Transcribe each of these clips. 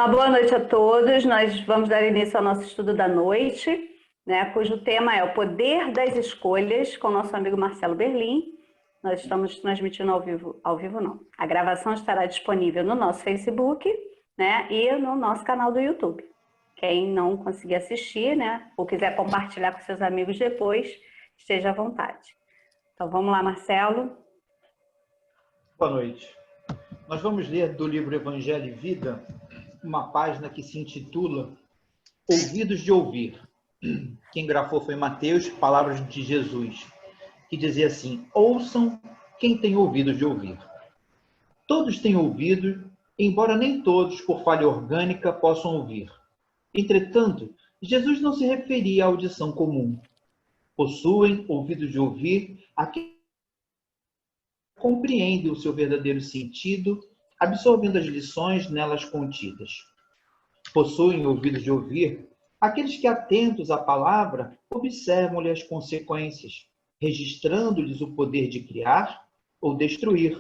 Uma boa noite a todos. Nós vamos dar início ao nosso estudo da noite, né, cujo tema é o poder das escolhas, com o nosso amigo Marcelo Berlim. Nós estamos transmitindo ao vivo não. A gravação estará disponível no nosso Facebook, né, e no nosso canal do YouTube. Quem não conseguir assistir, né, ou quiser compartilhar com seus amigos depois, esteja à vontade. Então vamos lá, Marcelo. Boa noite. Nós vamos ler do livro Evangelho e Vida uma página que se intitula Ouvidos de Ouvir. Quem grafou foi Mateus, palavras de Jesus, que dizia assim: ouçam quem tem ouvidos de ouvir. Todos têm ouvido, embora nem todos, por falha orgânica, possam ouvir. Entretanto, Jesus não se referia à audição comum. Possuem ouvidos de ouvir aqueles que compreendem o seu verdadeiro sentido, absorvendo as lições nelas contidas. Possuem ouvidos de ouvir aqueles que, atentos à palavra, observam-lhe as consequências, registrando-lhes o poder de criar ou destruir,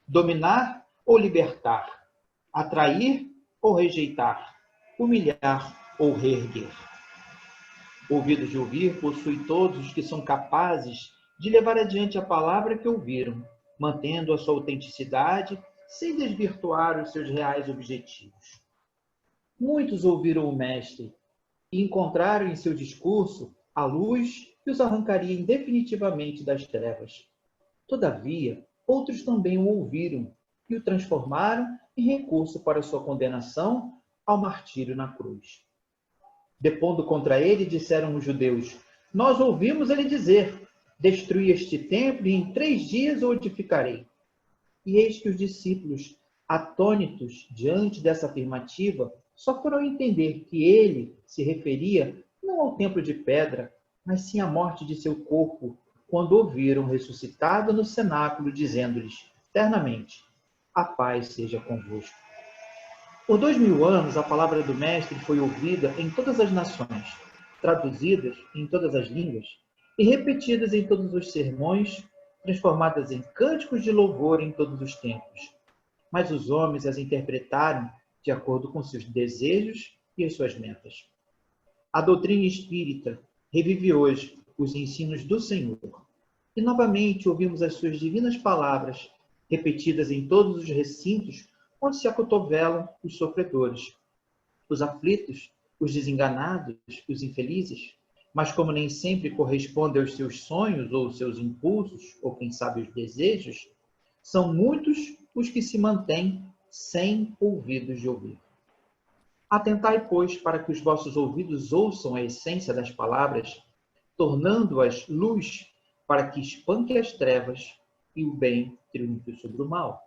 dominar ou libertar, atrair ou rejeitar, humilhar ou reerguer. Ouvidos de ouvir possuem todos os que são capazes de levar adiante a palavra que ouviram, mantendo a sua autenticidade sem desvirtuar os seus reais objetivos. Muitos ouviram o Mestre e encontraram em seu discurso a luz que os arrancaria definitivamente das trevas. Todavia, outros também o ouviram e o transformaram em recurso para sua condenação ao martírio na cruz. Depondo contra ele, disseram os judeus: nós ouvimos ele dizer: destruí este templo e em 3 dias o edificarei. E eis que os discípulos, atônitos diante dessa afirmativa, só foram entender que ele se referia não ao templo de pedra, mas sim à morte de seu corpo, quando o viram ressuscitado no cenáculo, dizendo-lhes eternamente: a paz seja convosco. Por 2000 anos, a palavra do Mestre foi ouvida em todas as nações, traduzidas em todas as línguas e repetidas em todos os sermões, transformadas em cânticos de louvor em todos os tempos. Mas os homens as interpretaram de acordo com seus desejos e as suas metas. A doutrina espírita revive hoje os ensinos do Senhor. E novamente ouvimos as suas divinas palavras, repetidas em todos os recintos onde se acotovelam os sofredores, os aflitos, os desenganados, os infelizes. Mas como nem sempre corresponde aos seus sonhos ou aos seus impulsos, ou quem sabe os desejos, são muitos os que se mantêm sem ouvidos de ouvir. Atentai, pois, para que os vossos ouvidos ouçam a essência das palavras, tornando-as luz para que espanque as trevas e o bem triunfe sobre o mal.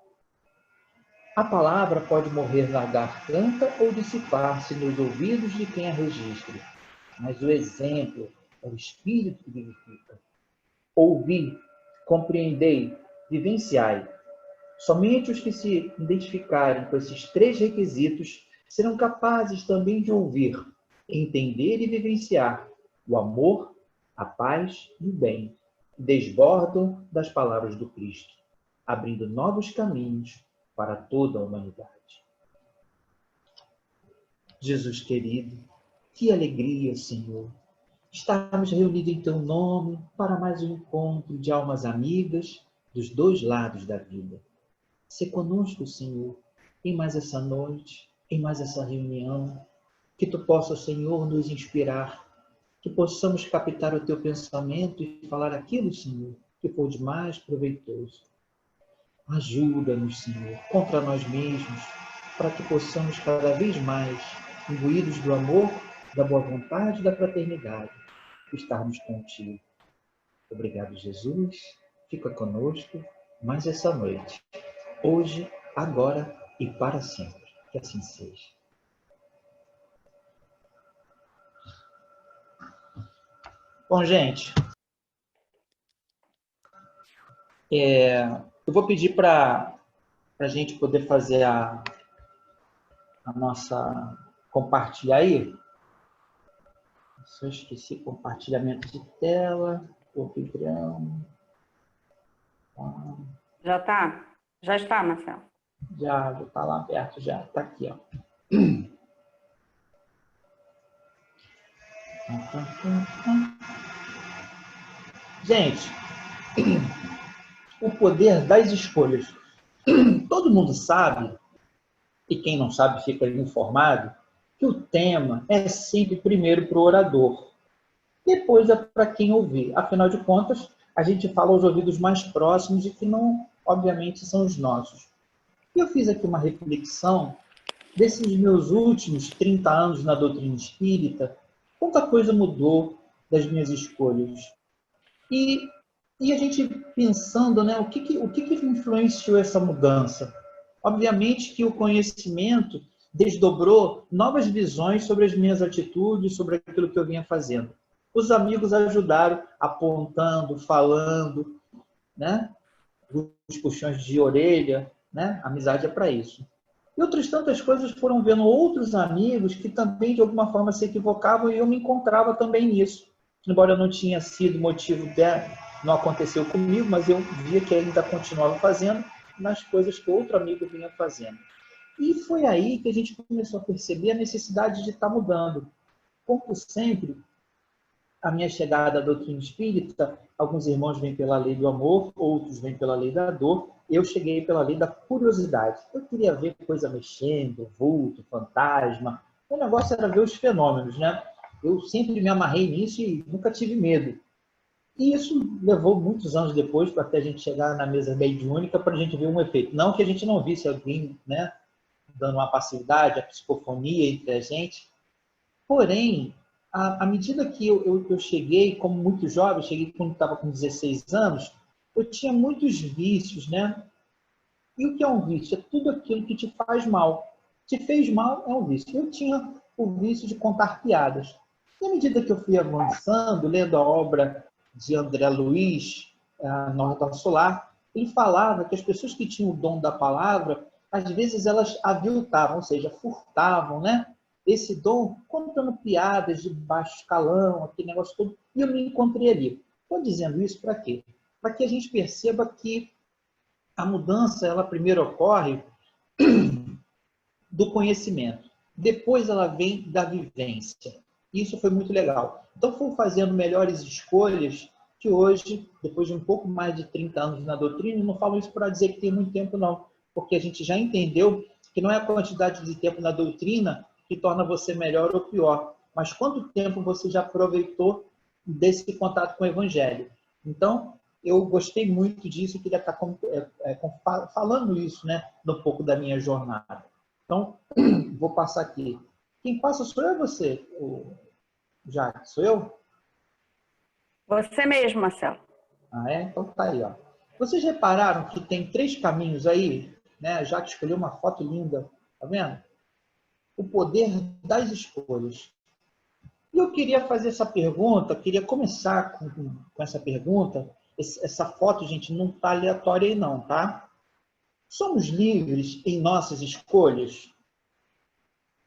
A palavra pode morrer na garganta ou dissipar-se nos ouvidos de quem a registre, mas o exemplo é o espírito que vivifica. Ouvi, compreendei, vivenciai. Somente os que se identificarem com esses 3 requisitos serão capazes também de ouvir, entender e vivenciar o amor, a paz e o bem, que desbordam das palavras do Cristo, abrindo novos caminhos para toda a humanidade. Jesus querido, que alegria, Senhor, estarmos reunidos em Teu nome para mais um encontro de almas amigas dos 2 lados da vida. Se conosco, Senhor, em mais essa noite, em mais essa reunião, que Tu possa, Senhor, nos inspirar, que possamos captar o Teu pensamento e falar aquilo, Senhor, que for de mais proveitoso. Ajuda-nos, Senhor, contra nós mesmos, para que possamos cada vez mais, imbuídos do amor, da boa vontade e da fraternidade, estarmos contigo. Obrigado, Jesus. Fica conosco mais essa noite. Hoje, agora e para sempre. Que assim seja. Bom, gente, eu vou pedir para a gente poder fazer a nossa compartilhar aí. Só esqueci compartilhamento de tela, anfitrião. Já está? Já está, Marcelo? Já está lá aberto, já está aqui, ó. Gente, o poder das escolhas. Todo mundo sabe, e quem não sabe fica informado, que o tema é sempre primeiro para o orador, depois é para quem ouvir. Afinal de contas, a gente fala aos ouvidos mais próximos e que não, obviamente, são os nossos. E eu fiz aqui uma reflexão desses meus últimos 30 anos na doutrina espírita, quanta coisa mudou das minhas escolhas. E, e a gente pensando, né, o que influenciou essa mudança? Obviamente que o conhecimento desdobrou novas visões sobre as minhas atitudes, sobre aquilo que eu vinha fazendo. Os amigos ajudaram, apontando, falando, né? Os puxões de orelha, né? A amizade é para isso. E outras tantas coisas foram vendo outros amigos que também, de alguma forma, se equivocavam e eu me encontrava também nisso. Embora não tinha sido motivo não aconteceu comigo, mas eu via que ainda continuava fazendo nas coisas que outro amigo vinha fazendo. E foi aí que a gente começou a perceber a necessidade de estar mudando. Como sempre, a minha chegada à doutrina espírita, alguns irmãos vêm pela lei do amor, outros vêm pela lei da dor, eu cheguei pela lei da curiosidade. Eu queria ver coisa mexendo, vulto, fantasma. O negócio era ver os fenômenos, né? Eu sempre me amarrei nisso e nunca tive medo. E isso levou muitos anos depois para até a gente chegar na mesa mediúnica para a gente ver um efeito. Não que a gente não visse alguém, né, dando uma passividade, a psicofonia entre a gente. Porém, à medida que eu cheguei, como muito jovem, cheguei quando estava com 16 anos, eu tinha muitos vícios, né? E o que é um vício? É tudo aquilo que te faz mal. Te fez mal é um vício. Eu tinha o vício de contar piadas. E à medida que eu fui avançando, lendo a obra de André Luiz, Norton Solar, ele falava que as pessoas que tinham o dom da palavra, às vezes elas aviltavam, ou seja, furtavam, né? Esse dom contando piadas de baixo escalão, aquele negócio todo, e eu me encontrei ali. Estou dizendo isso para quê? Para que a gente perceba que a mudança, ela primeiro ocorre do conhecimento, depois ela vem da vivência. Isso foi muito legal. Então, fui fazendo melhores escolhas que hoje, depois de um pouco mais de 30 anos na doutrina, não falo isso para dizer que tem muito tempo, não, porque a gente já entendeu que não é a quantidade de tempo na doutrina que torna você melhor ou pior, mas quanto tempo você já aproveitou desse contato com o Evangelho. Então, eu gostei muito disso e queria estar falando isso, né, um pouco da minha jornada. Então, vou passar aqui. Quem passa sou eu ou você, Jacques? Sou eu? Você mesmo, Marcelo. Ah, é? Então tá aí, ó. Vocês repararam que tem 3 caminhos aí, né? Jacques escolheu uma foto linda, tá vendo? O poder das escolhas. E eu queria fazer essa pergunta, queria começar com essa pergunta. Essa foto, gente, não tá aleatória aí não, tá? Somos livres em nossas escolhas?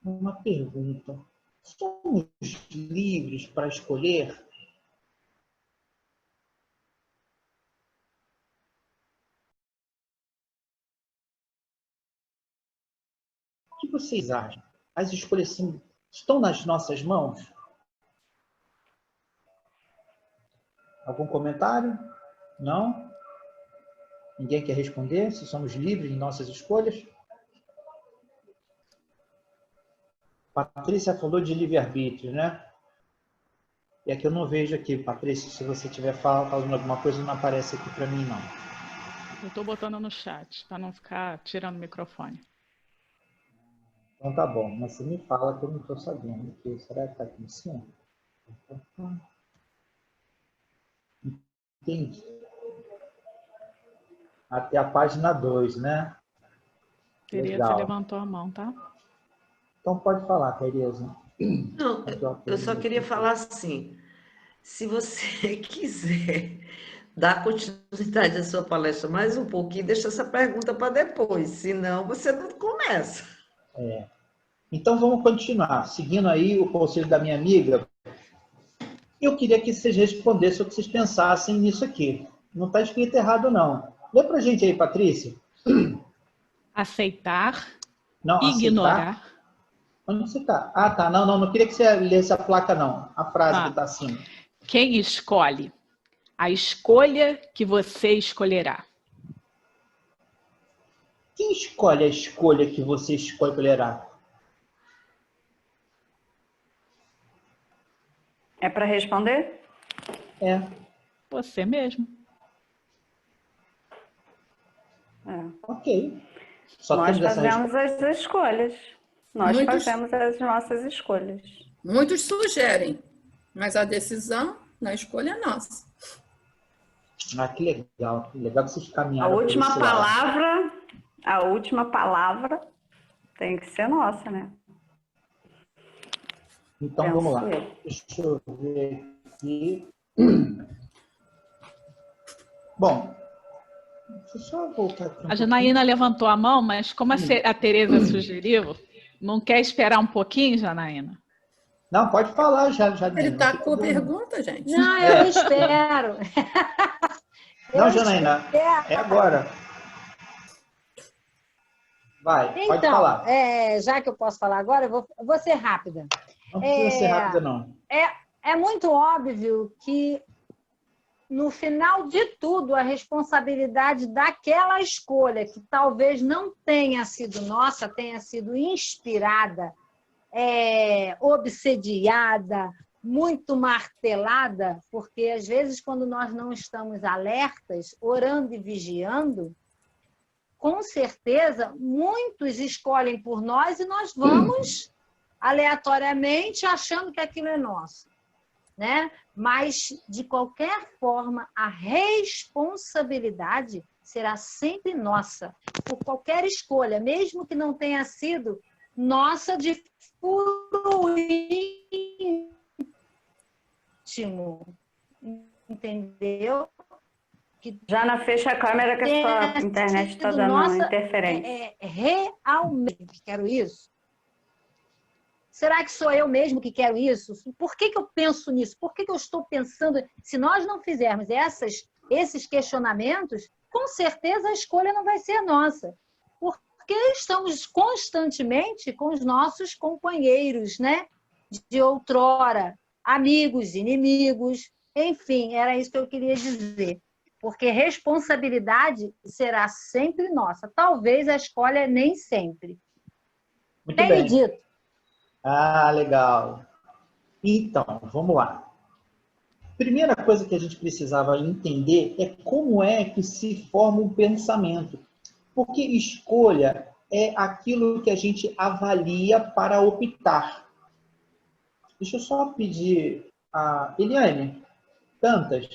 Uma pergunta. Somos livres para escolher? O que vocês acham? As escolhas estão nas nossas mãos? Algum comentário? Não? Ninguém quer responder se somos livres em nossas escolhas? Patrícia falou de livre-arbítrio, né? E aqui eu não vejo aqui, Patrícia, se você estiver falando alguma coisa, não aparece aqui para mim, não. Eu estou botando no chat, para não ficar tirando o microfone. Então tá bom, mas você me fala que eu não estou sabendo. Será que está aqui em cima? Entendi. Até a página 2, né? Tereza, Legal. você levantou a mão, tá? Então pode falar, Tereza. Não, eu só queria falar assim, se você quiser dar continuidade à sua palestra mais um pouquinho, deixa essa pergunta para depois, senão você não começa. Então vamos continuar. Seguindo aí o conselho da minha amiga, eu queria que vocês respondessem o que vocês pensassem nisso aqui. Não está escrito errado, não. Lê para a gente aí, Patrícia. Aceitar, Não, ignorar. Onde você está? Ah, tá. Não, não queria que você lesse a placa, não. A frase que está acima. Quem escolhe? A escolha que você escolherá. Quem escolhe a escolha que você escolherá? É para responder? É. Você mesmo. Ok. Nós fazemos as escolhas. Nós fazemos as nossas escolhas. Muitos sugerem, mas a decisão na escolha é nossa. Ah, que legal. Que legal que vocês caminharam. A última palavra tem que ser nossa, né? Então, vamos lá. Deixa eu ver aqui. Bom, deixa eu só voltar aqui A Janaína levantou a mão, mas como a Tereza sugeriu, não quer esperar um pouquinho, Janaína? Não, pode falar, Janaína. Ele tacou a pergunta, gente. Não, eu espero. Não, Janaína, é agora. Vai, pode falar. Já que eu posso falar agora, eu vou ser rápida. Não precisa ser rápida, não. É muito óbvio que, no final de tudo, a responsabilidade daquela escolha, que talvez não tenha sido nossa, tenha sido inspirada, obsediada, muito martelada, porque, às vezes, quando nós não estamos alertas, orando e vigiando, com certeza, muitos escolhem por nós e nós vamos aleatoriamente achando que aquilo é nosso, né? Mas, de qualquer forma, a responsabilidade será sempre nossa, por qualquer escolha, mesmo que não tenha sido nossa de puro íntimo, entendeu? Jana, fecha a câmera que a sua internet está dando interferência. Realmente quero isso? Será que sou eu mesmo que quero isso? Por que eu penso nisso? Por que eu estou pensando? Se nós não fizermos esses questionamentos, com certeza a escolha não vai ser nossa. Porque estamos constantemente com os nossos companheiros, né? De outrora, amigos, inimigos, enfim, era isso que eu queria dizer. Porque responsabilidade será sempre nossa. Talvez a escolha nem sempre. Muito Tenho bem. dito. Ah, legal. Então, vamos lá. Primeira coisa que a gente precisava entender é como é que se forma um pensamento. Porque escolha é aquilo que a gente avalia para optar. Deixa eu só pedir a Eliane Dantas,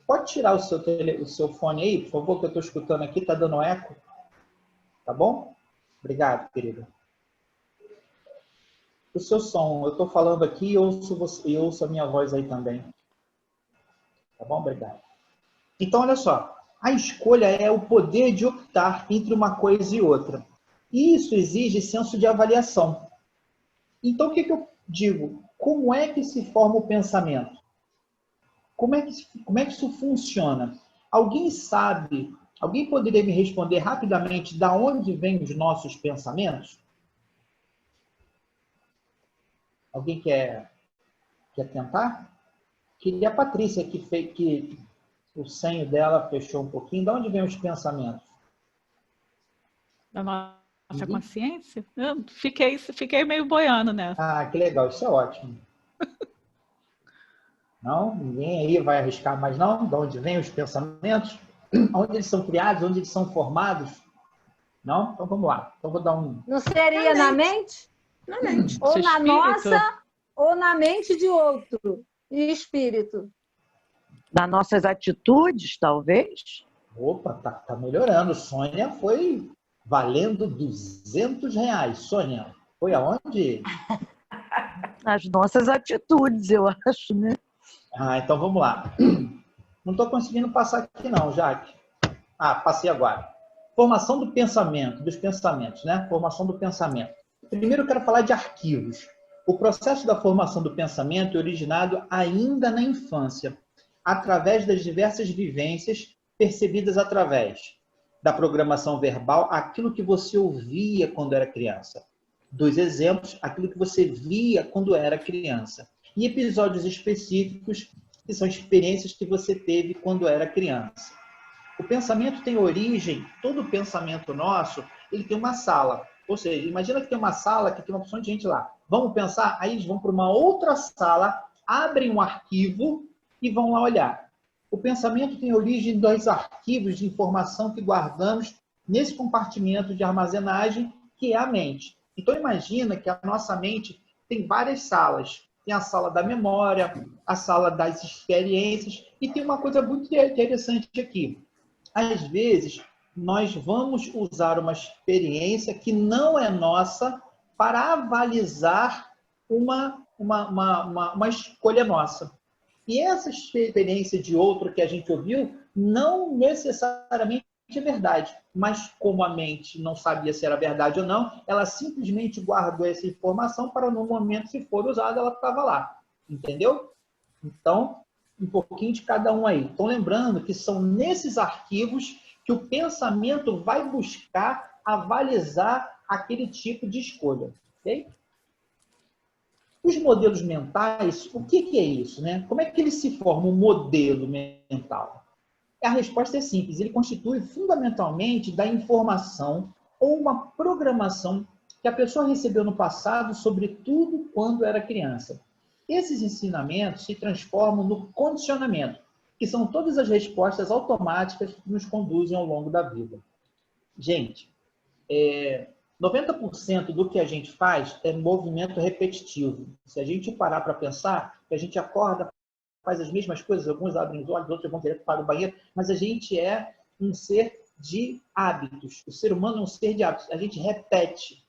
pode tirar o seu fone aí, por favor, que eu estou escutando aqui, está dando eco. Tá bom? Obrigado, querida. O seu som, eu estou falando aqui e ouço a minha voz aí também. Tá bom? Obrigado. Então, olha só. A escolha é o poder de optar entre uma coisa e outra. E isso exige senso de avaliação. Então, o que eu digo? Como é que se forma o pensamento? Como é que isso funciona? Alguém sabe, alguém poderia me responder rapidamente de onde vêm os nossos pensamentos? Alguém quer tentar? Queria a Patrícia que o senho dela fechou um pouquinho. De onde vêm os pensamentos? Da nossa consciência? Eu fiquei meio boiando nessa. Ah, que legal. Isso é ótimo. Não? Ninguém aí vai arriscar mais não? De onde vêm os pensamentos? Onde eles são criados? Onde eles são formados? Não? Então vamos lá. Então vou dar um... Não seria na mente? Na mente. Ou na espírito. nossa, ou na mente de outro. E espírito. Das nossas atitudes, talvez? Opa, tá melhorando. Sônia foi valendo R$200. Sônia, foi aonde? Nas nossas atitudes, eu acho, né? Ah, então vamos lá. Não estou conseguindo passar aqui não, Jaque. Ah, passei agora. Formação do pensamento, dos pensamentos, né? Formação do pensamento. Primeiro eu quero falar de arquivos. O processo da formação do pensamento é originado ainda na infância, através das diversas vivências percebidas através da programação verbal, aquilo que você ouvia quando era criança. dos exemplos, aquilo que você via quando era criança. E episódios específicos, que são experiências que você teve quando era criança. O pensamento tem origem, todo pensamento nosso, ele tem uma sala. Ou seja, imagina que tem uma sala que tem uma opção de gente lá. Vamos pensar? Aí eles vão para uma outra sala, abrem um arquivo e vão lá olhar. O pensamento tem origem dos arquivos de informação que guardamos nesse compartimento de armazenagem que é a mente. Então imagina que a nossa mente tem várias salas. Tem a sala da memória, a sala das experiências, e tem uma coisa muito interessante aqui. Às vezes, nós vamos usar uma experiência que não é nossa para avalizar uma escolha nossa. E essa experiência de outro que a gente ouviu não necessariamente é verdade, mas como a mente não sabia se era verdade ou não, ela simplesmente guardou essa informação para no momento, se for usada, ela estava lá. Entendeu? Então, um pouquinho de cada um aí. Então, lembrando que são nesses arquivos que o pensamento vai buscar avalizar aquele tipo de escolha. Ok? Os modelos mentais, o que é isso, né? Como é que ele se forma um modelo mental? A resposta é simples, ele constitui fundamentalmente da informação ou uma programação que a pessoa recebeu no passado, sobretudo quando era criança. Esses ensinamentos se transformam no condicionamento, que são todas as respostas automáticas que nos conduzem ao longo da vida. Gente, 90% do que a gente faz é movimento repetitivo. Se a gente parar para pensar, que a gente acorda, faz as mesmas coisas, alguns abrem os olhos, outros vão direto para o banheiro, mas a gente é um ser de hábitos. O ser humano é um ser de hábitos. A gente repete.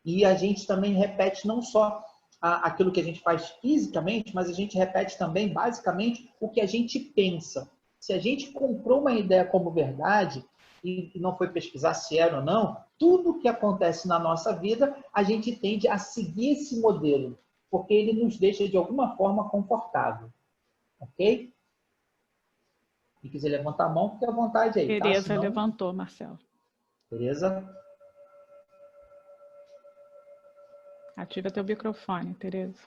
E a gente também repete não só aquilo que a gente faz fisicamente, mas a gente repete também, basicamente, o que a gente pensa. Se a gente comprou uma ideia como verdade e não foi pesquisar se era ou não, tudo que acontece na nossa vida, a gente tende a seguir esse modelo, porque ele nos deixa, de alguma forma, confortável. Ok? Se quiser levantar a mão, fique à vontade aí. Tereza, tá? Senão... levantou, Marcelo. Tereza? Ativa teu microfone, Tereza.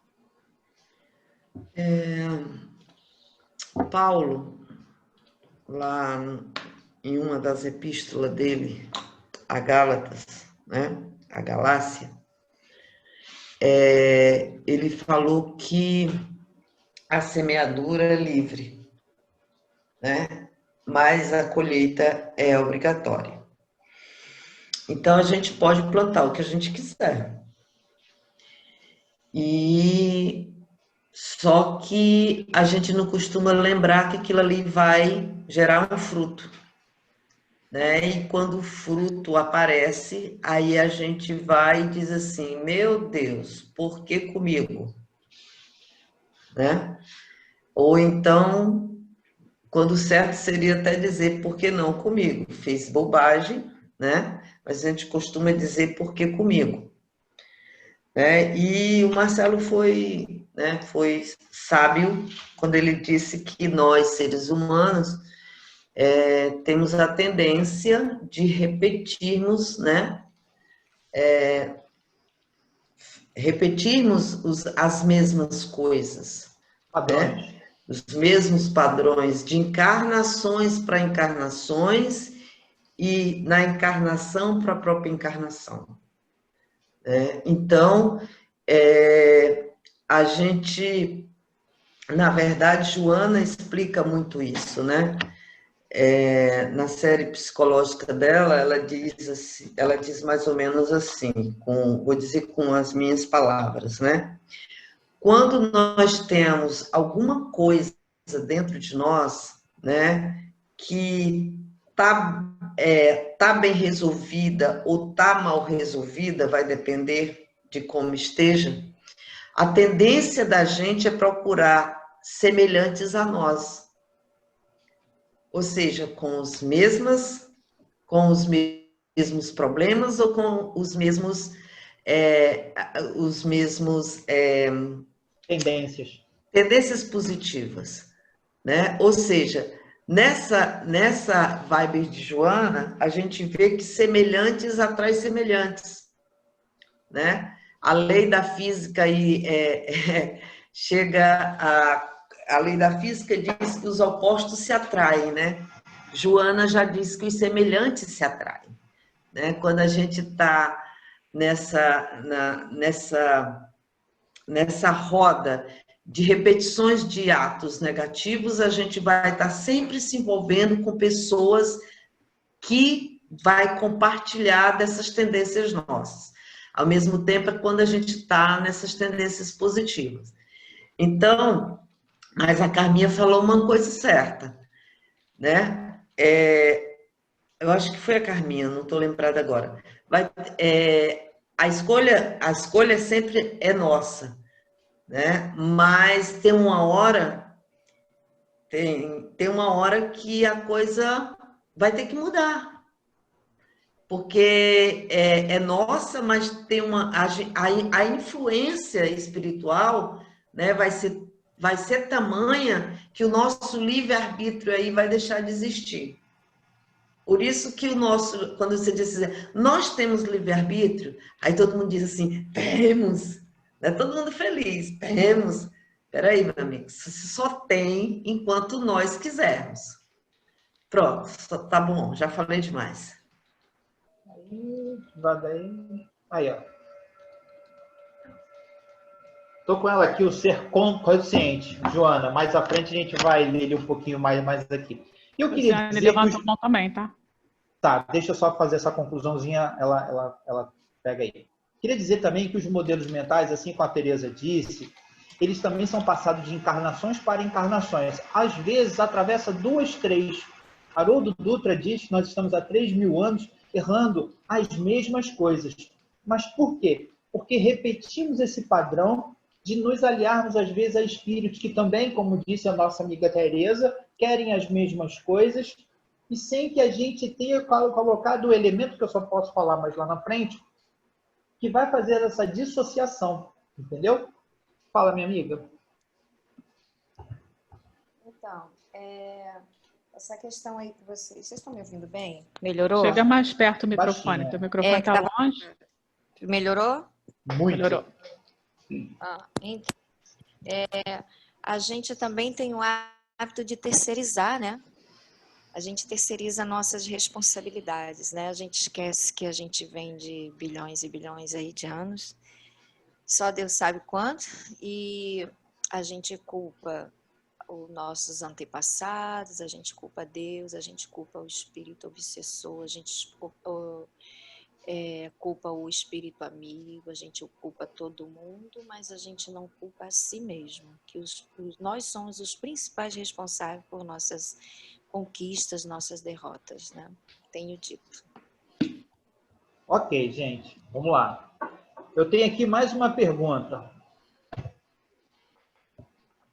Paulo, lá em uma das epístolas dele, a Gálatas, né? A Galácia, ele falou que a semeadura é livre, né? Mas a colheita é obrigatória. Então, a gente pode plantar o que a gente quiser. E só que a gente não costuma lembrar que aquilo ali vai gerar um fruto, né? E quando o fruto aparece, aí a gente vai e diz assim, meu Deus, por que comigo? Né? Ou então, quando certo seria até dizer, por que não comigo? Fez bobagem, né? Mas a gente costuma dizer, por que comigo? E o Marcelo foi sábio quando ele disse que nós, seres humanos, temos a tendência de repetirmos, né? Repetirmos as mesmas coisas, Padrões. né? Os mesmos padrões de encarnações para encarnações e na encarnação para a própria encarnação. Então, a gente, na verdade, Joana explica muito isso, né? Na série psicológica dela, ela diz mais ou menos assim, vou dizer com as minhas palavras, né? Quando nós temos alguma coisa dentro de nós, né, que tá bem resolvida ou tá mal resolvida, vai depender de como esteja, a tendência da gente é procurar semelhantes a nós. Ou seja, com os mesmos problemas ou com os mesmos tendências positivas, né? Ou seja, nessa vibe de Joana, a gente vê que semelhantes atrai semelhantes. né? A lei da física aí chega a lei da física diz que os opostos se atraem, né? Joana já disse que os semelhantes se atraem, né? Quando a gente está nessa roda de repetições de atos negativos, a gente vai estar sempre se envolvendo com pessoas que vai compartilhar dessas tendências nossas. Ao mesmo tempo, é quando a gente está nessas tendências positivas. Então, mas a Carminha falou uma coisa certa, né? Eu acho que foi a Carminha, não estou lembrada agora. A escolha sempre é nossa, né? Mas tem uma hora que a coisa vai ter que mudar. Porque é nossa, mas tem a influência espiritual, né, vai ser tamanha que o nosso livre-arbítrio aí vai deixar de existir. Por isso que quando você diz assim, nós temos livre-arbítrio, aí todo mundo diz assim, temos, né? Todo mundo feliz, temos. Espera aí, meu amigo, só tem enquanto nós quisermos. Pronto, tá bom, já falei demais. Aí, ó. Tô com ela aqui, o ser consciente, Joana. Mais à frente a gente vai ler ele um pouquinho mais aqui. Eu queria dizer levanta a mão também, tá? Tá, deixa eu só fazer essa conclusãozinha, ela pega aí. Queria dizer também que os modelos mentais, assim como a Teresa disse, eles também são passados de encarnações para encarnações. Às vezes, atravessa 2, 3. Haroldo Dutra diz que nós estamos há 3.000 anos errando as mesmas coisas. Mas por quê? Porque repetimos esse padrão de nos aliarmos, às vezes, a espíritos que também, como disse a nossa amiga Teresa, querem as mesmas coisas, e sem que a gente tenha colocado o elemento, que eu só posso falar mais lá na frente, que vai fazer essa dissociação, entendeu? Fala, minha amiga. Então, essa questão aí que vocês estão me ouvindo bem? Melhorou? Chega mais perto do microfone, teu microfone está longe. Melhorou? Muito. Melhorou. Então, a gente também tem o hábito de terceirizar, né? A gente terceiriza nossas responsabilidades, né? A gente esquece que a gente vem de bilhões e bilhões aí de anos. Só Deus sabe quanto. E a gente culpa os nossos antepassados, a gente culpa Deus, a gente culpa o espírito obsessor, a gente culpa o espírito amigo, a gente culpa todo mundo, mas a gente não culpa a si mesmo, que nós somos os principais responsáveis por nossas conquistas, nossas derrotas, né? Tenho dito. Ok, gente, vamos lá. Eu tenho aqui mais uma pergunta.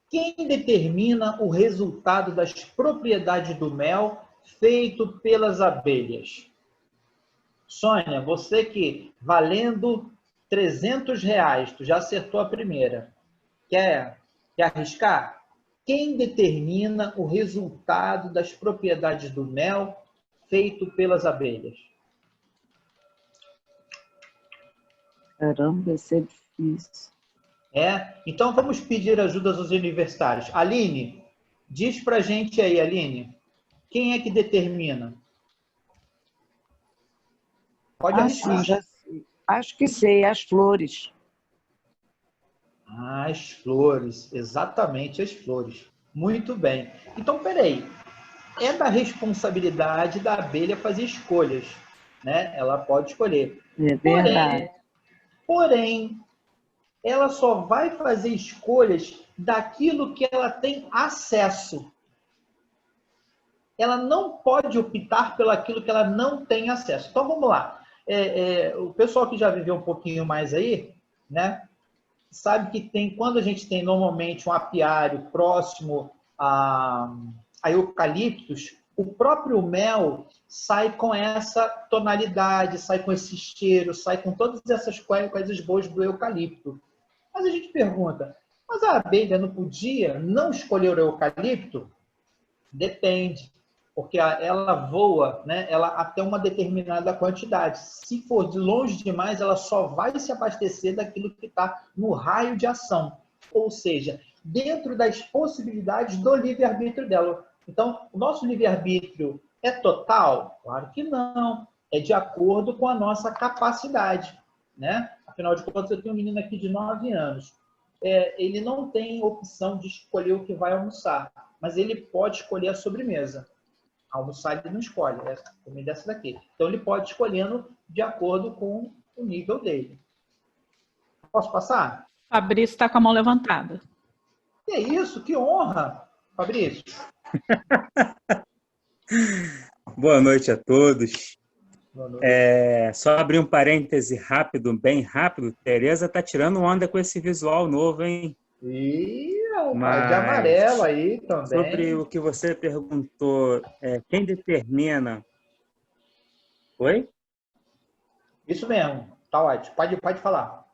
Quem determina o resultado das propriedades do mel feito pelas abelhas? Sônia, você que valendo R$300, tu já acertou a primeira. Quer arriscar? Quem determina o resultado das propriedades do mel feito pelas abelhas? Caramba, isso é difícil. Então vamos pedir ajuda aos universitários. Aline, diz pra gente aí, Aline, quem é que determina? Pode arriscar. Já sei. Acho que sei, as flores. As flores, exatamente as flores. Muito bem. Então, peraí. É da responsabilidade da abelha fazer escolhas, né? Ela pode escolher. É verdade. Porém, ela só vai fazer escolhas daquilo que ela tem acesso. Ela não pode optar pelo aquilo que ela não tem acesso. Então, vamos lá. O pessoal que já viveu um pouquinho mais aí, né, sabe que quando a gente tem normalmente um apiário próximo a eucaliptos, o próprio mel sai com essa tonalidade, sai com esse cheiro, sai com todas essas coisas boas do eucalipto. Mas a gente pergunta, mas a abelha não podia não escolher o eucalipto? Depende. porque ela voa, né, ela até uma determinada quantidade. Se for de longe demais, ela só vai se abastecer daquilo que está no raio de ação, ou seja, dentro das possibilidades do livre-arbítrio dela. Então, o nosso livre-arbítrio é total? Claro que não. É de acordo com a nossa capacidade, né? Afinal de contas, eu tenho um menino aqui de 9 anos. Ele não tem opção de escolher o que vai almoçar, mas ele pode escolher a sobremesa. Almoçar ele não escolhe, é comida dessa daqui. Então ele pode escolhendo de acordo com o nível dele. Posso passar? Fabrício está com a mão levantada. Que é isso? Que honra, Fabrício. Boa noite a todos. Boa noite. Só abrir um parêntese rápido, bem rápido. Tereza tá tirando onda com esse visual novo, hein? Mas de amarelo aí também. Sobre o que você perguntou, quem determina... Oi? Isso mesmo, tá ótimo. Pode falar.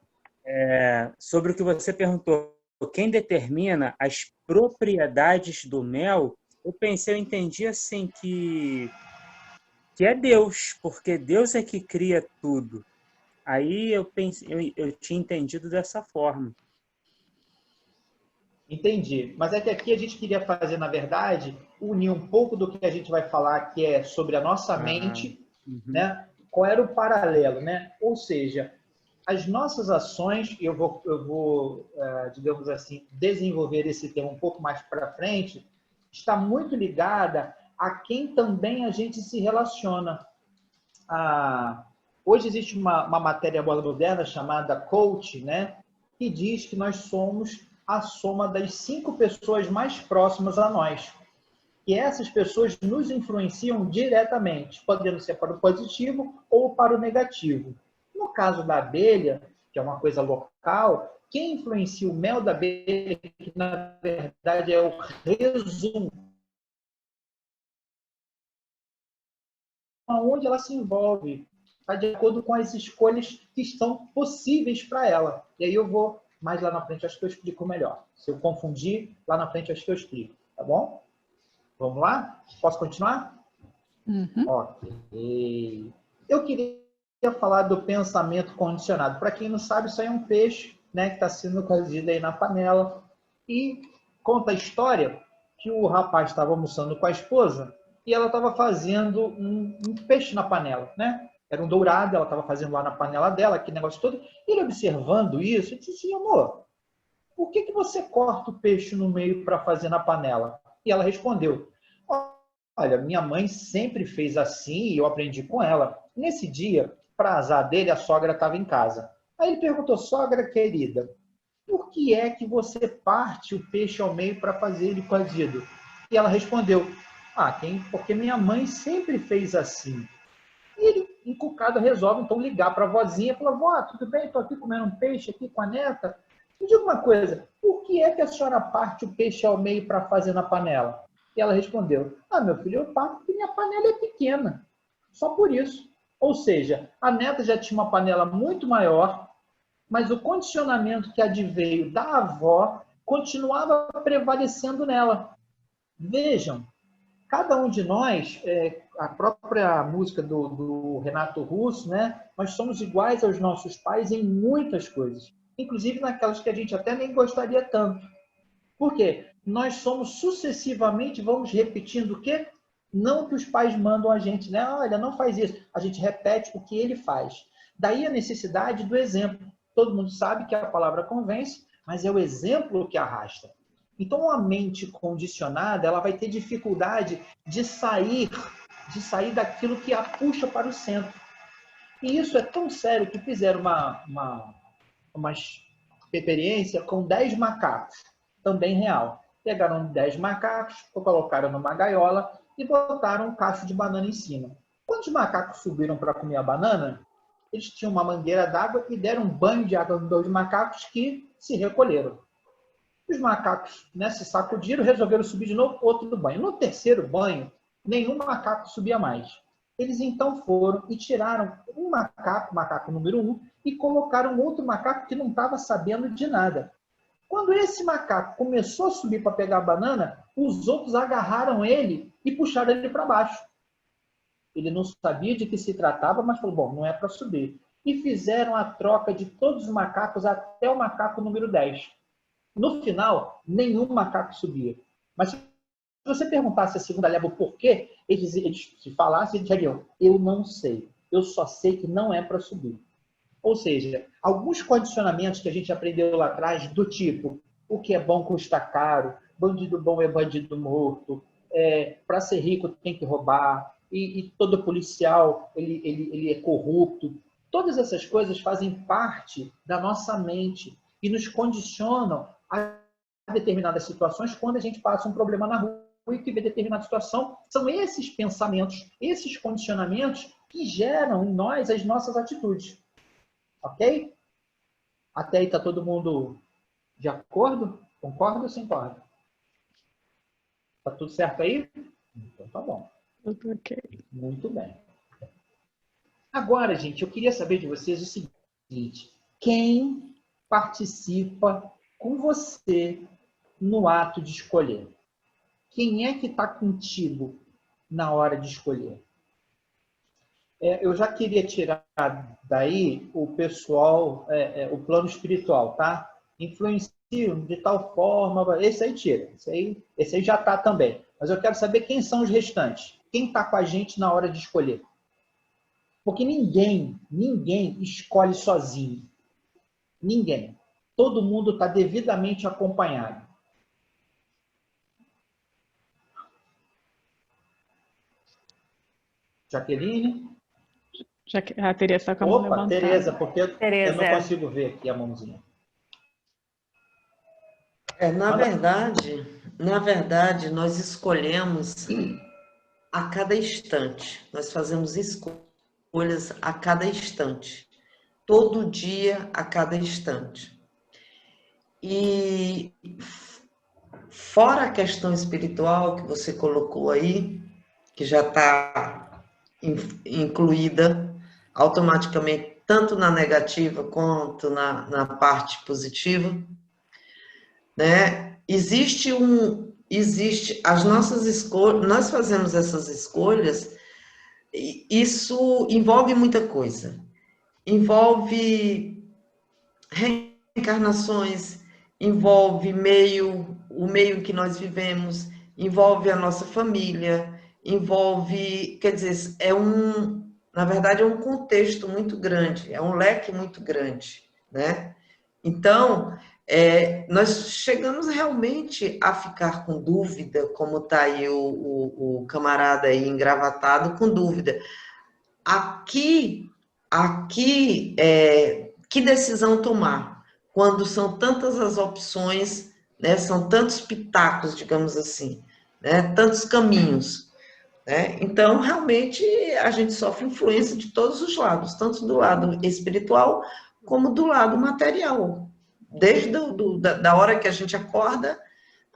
Sobre o que você perguntou, quem determina as propriedades do mel, eu entendi assim que é Deus, porque Deus é que cria tudo. Aí eu tinha entendido dessa forma. Entendi. Mas é que aqui a gente queria fazer, na verdade, unir um pouco do que a gente vai falar, que é sobre a nossa mente, né? Qual era o paralelo, né? Ou seja, as nossas ações, eu vou, digamos assim, desenvolver esse tema um pouco mais para frente, está muito ligada a quem também a gente se relaciona. Hoje existe uma matéria moderna chamada Coach, né? Que diz que nós somos a soma das 5 pessoas mais próximas a nós. E essas pessoas nos influenciam diretamente, podendo ser para o positivo ou para o negativo. No caso da abelha, que é uma coisa local, quem influencia o mel da abelha, que na verdade é o resumo, aonde ela se envolve, está de acordo com as escolhas que estão possíveis para ela. E aí eu vou, mais lá na frente, acho que eu explico melhor. Se eu confundir, lá na frente acho que eu explico, tá bom? Vamos lá? Posso continuar? Ok. Eu queria falar do pensamento condicionado. Para quem não sabe, isso aí é um peixe, né, que está sendo cozido aí na panela. E conta a história que o rapaz estava almoçando com a esposa e ela estava fazendo um peixe na panela, né? Era um dourado, ela estava fazendo lá na panela dela, aquele negócio todo. Ele observando isso, ele disse assim, amor, por que você corta o peixe no meio para fazer na panela? E ela respondeu, olha, minha mãe sempre fez assim e eu aprendi com ela. Nesse dia, para azar dele, a sogra estava em casa. Aí ele perguntou, sogra querida, por que é que você parte o peixe ao meio para fazer ele cozido? E ela respondeu, porque minha mãe sempre fez assim. E ele, encucado, resolve então ligar para a vozinha e falar, vó, tudo bem? Estou aqui comendo um peixe aqui com a neta. Me diga uma coisa, por que é que a senhora parte o peixe ao meio para fazer na panela? E ela respondeu, meu filho, eu parto porque minha panela é pequena. Só por isso. Ou seja, a neta já tinha uma panela muito maior, mas o condicionamento que adveio da avó continuava prevalecendo nela. Vejam, cada um de nós, a própria música do Renato Russo, né? Nós somos iguais aos nossos pais em muitas coisas, inclusive naquelas que a gente até nem gostaria tanto. Por quê? Nós somos sucessivamente, vamos repetindo o quê? Não que os pais mandam a gente, né? Olha, não faz isso. A gente repete o que ele faz. Daí a necessidade do exemplo. Todo mundo sabe que a palavra convence, mas é o exemplo que arrasta. Então, a mente condicionada, ela vai ter dificuldade de sair daquilo que a puxa para o centro. E isso é tão sério que fizeram uma experiência com 10 macacos, também real. Pegaram 10 macacos, colocaram numa gaiola e botaram um cacho de banana em cima. Quando os macacos subiram para comer a banana, eles tinham uma mangueira d'água e deram um banho de água nos 2 macacos que se recolheram. Os macacos, né, se sacudiram, resolveram subir de novo, outro banho. No terceiro banho, nenhum macaco subia mais. Eles então foram e tiraram um macaco, macaco número 1, e colocaram outro macaco que não estava sabendo de nada. Quando esse macaco começou a subir para pegar a banana, os outros agarraram ele e puxaram ele para baixo. Ele não sabia de que se tratava, mas falou, bom, não é para subir. E fizeram a troca de todos os macacos até o macaco número 10. No final, nenhum macaco subia. Mas se você perguntasse a segunda leva o porquê, eles se falassem, eles diriam, eu não sei. Eu só sei que não é para subir. Ou seja, alguns condicionamentos que a gente aprendeu lá atrás, do tipo, o que é bom custa caro, bandido bom é bandido morto, para ser rico tem que roubar, e todo policial ele é corrupto. Todas essas coisas fazem parte da nossa mente e nos condicionam a determinadas situações quando a gente passa um problema na rua e que vê determinada situação. São esses pensamentos, esses condicionamentos que geram em nós as nossas atitudes. Ok? Até aí está todo mundo de acordo? Concorda ou sem concorda? Está tudo certo aí? Então tá bom. Ok. Muito bem. Agora, gente, eu queria saber de vocês o seguinte. Quem participa com você no ato de escolher? Quem é que está contigo na hora de escolher? Eu já queria tirar daí o pessoal, o plano espiritual, tá? Influenciam de tal forma, esse aí tira, esse aí já está também. Mas eu quero saber quem são os restantes. Quem está com a gente na hora de escolher? Porque ninguém escolhe sozinho. Ninguém. Todo mundo está devidamente acompanhado. Jaqueline? A Tereza está com a mão levantada. Tereza, porque Tereza, eu não consigo ver aqui a mãozinha. Na verdade, nós escolhemos a cada instante. Nós fazemos escolhas a cada instante. Todo dia, a cada instante. E fora a questão espiritual que você colocou aí, que já está incluída automaticamente, tanto na negativa quanto na parte positiva, né? Existe as nossas escolhas, nós fazemos essas escolhas, e isso envolve muita coisa. Envolve reencarnações, envolve o meio em que nós vivemos, envolve a nossa família, envolve, quer dizer, na verdade é um contexto muito grande, é um leque muito grande, né? Então, nós chegamos realmente a ficar com dúvida, como está aí o camarada aí engravatado, com dúvida. Aqui, que decisão tomar? Quando são tantas as opções, né? São tantos pitacos, digamos assim, né? Tantos caminhos, né? Então, realmente, a gente sofre influência de todos os lados, tanto do lado espiritual como do lado material. Desde da hora que a gente acorda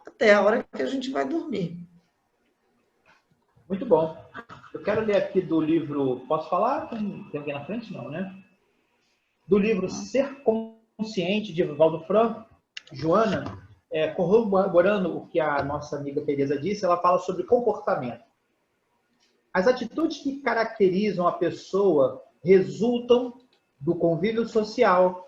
até a hora que a gente vai dormir. Muito bom. Eu quero ler aqui do livro... Posso falar? Tem alguém na frente? Não, né? Do livro Ser Consciente, de Valdo Franco. Joana, corroborando o que a nossa amiga Tereza disse, ela fala sobre comportamento. As atitudes que caracterizam a pessoa resultam do convívio social,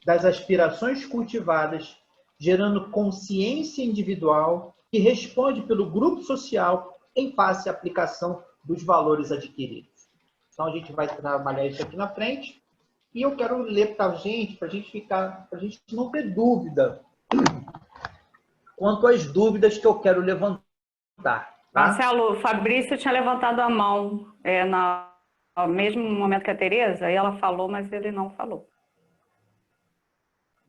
das aspirações cultivadas, gerando consciência individual que responde pelo grupo social em face à aplicação dos valores adquiridos. Então, a gente vai trabalhar isso aqui na frente. E eu quero ler para a gente não ter dúvida quanto às dúvidas que eu quero levantar. Tá? Marcelo, o Fabrício tinha levantado a mão no mesmo momento que a Tereza, e ela falou, mas ele não falou.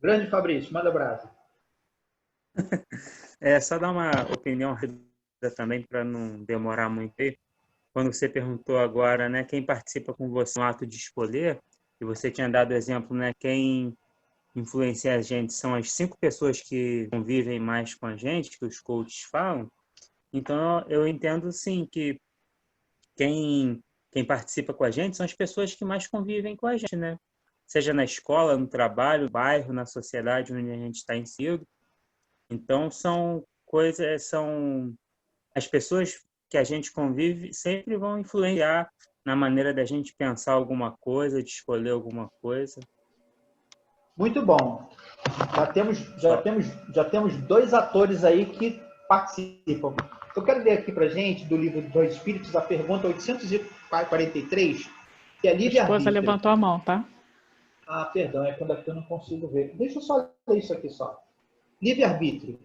Grande Fabrício, manda abraço. Só dar uma opinião rápida também, para não demorar muito aí. Quando você perguntou agora, né, quem participa com você no ato de escolher, e você tinha dado o exemplo, né, quem influencia a gente são as 5 pessoas que convivem mais com a gente, que os coaches falam. Então, eu entendo, sim, que quem participa com a gente são as pessoas que mais convivem com a gente, né? Seja na escola, no trabalho, no bairro, na sociedade onde a gente está inserido. Então, são coisa são as pessoas que a gente convive sempre vão influenciar na maneira da gente pensar alguma coisa, de escolher alguma coisa. Muito bom. Já temos 2 atores aí que participam. Eu quero ler aqui para gente, do livro dos Espíritos, a pergunta 843, que é A esposa livre-arbítrio. levantou a mão, tá? Ah, perdão, é quando aqui eu não consigo ver. Deixa eu só ler isso aqui só. Livre-arbítrio.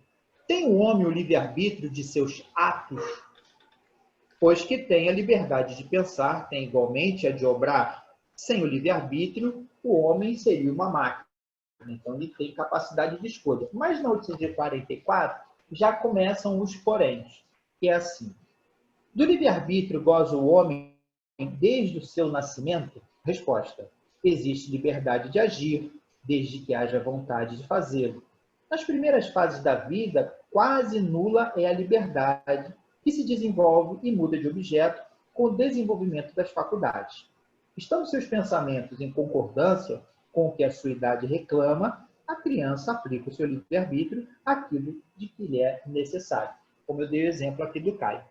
Tem o homem o livre-arbítrio de seus atos? Pois que tem a liberdade de pensar, tem igualmente a de obrar. Sem o livre-arbítrio, o homem seria uma máquina. Então, ele tem capacidade de escolha. Mas na 844, já começam os poréns, que é assim. Do livre-arbítrio goza o homem desde o seu nascimento? Resposta. Existe liberdade de agir, desde que haja vontade de fazê-lo. Nas primeiras fases da vida, quase nula é a liberdade, que se desenvolve e muda de objeto com o desenvolvimento das faculdades. Estando seus pensamentos em concordância com o que a sua idade reclama, a criança aplica o seu livre-arbítrio àquilo de que lhe é necessário. Como eu dei o exemplo aqui do Caio.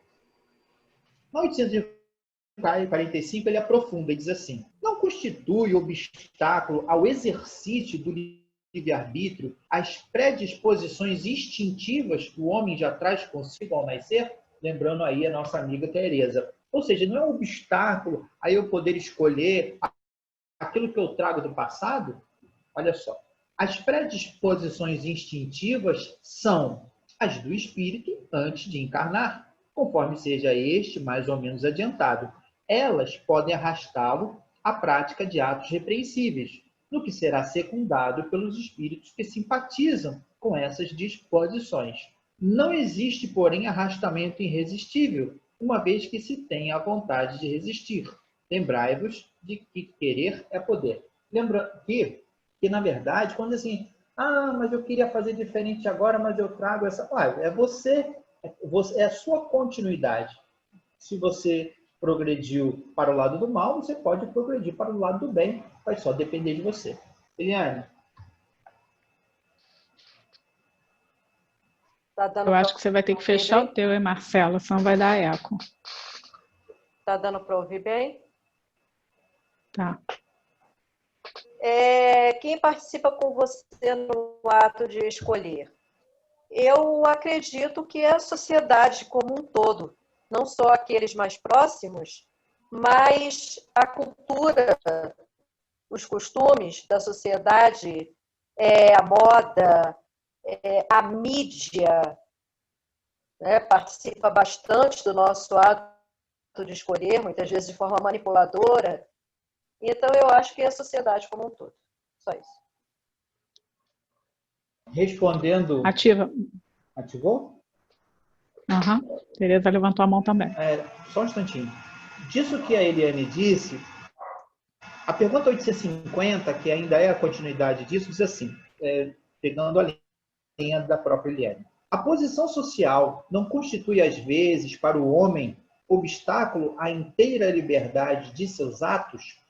Na 845, ele aprofunda e diz assim: não constitui obstáculo ao exercício do livre-arbítrio as predisposições instintivas que o homem já traz consigo ao nascer? Lembrando aí a nossa amiga Teresa. Ou seja, não é um obstáculo a eu poder escolher aquilo que eu trago do passado. Olha só. As predisposições instintivas são as do espírito antes de encarnar, conforme seja este mais ou menos adiantado. Elas podem arrastá-lo à prática de atos repreensíveis, no que será secundado pelos espíritos que simpatizam com essas disposições. Não existe, porém, arrastamento irresistível, uma vez que se tem a vontade de resistir. Lembrai-vos de que querer é poder. Lembra que na verdade, quando assim, mas eu queria fazer diferente agora, mas eu trago essa... é a sua continuidade. Se você progrediu para o lado do mal, você pode progredir para o lado do bem, vai só depender de você. Eliane? Eu acho que você vai ter que fechar o teu, hein, Marcelo? Senão vai dar eco. Tá dando para ouvir bem? Tá. Quem participa com você no ato de escolher? Eu acredito que é a sociedade como um todo, não só aqueles mais próximos, mas a cultura, os costumes da sociedade, a moda, a mídia, né, participa bastante do nosso ato de escolher, muitas vezes de forma manipuladora. Então, eu acho que é a sociedade como um todo. Só isso. Respondendo... Ativa. Ativou? Uhum. Tereza levantou a mão também. Só um instantinho. Disso que a Eliane disse, a pergunta 850, que ainda é a continuidade disso, diz assim, pegando a linha da própria Eliane. A posição social não constitui, às vezes, para o homem, obstáculo à inteira liberdade de seus atos?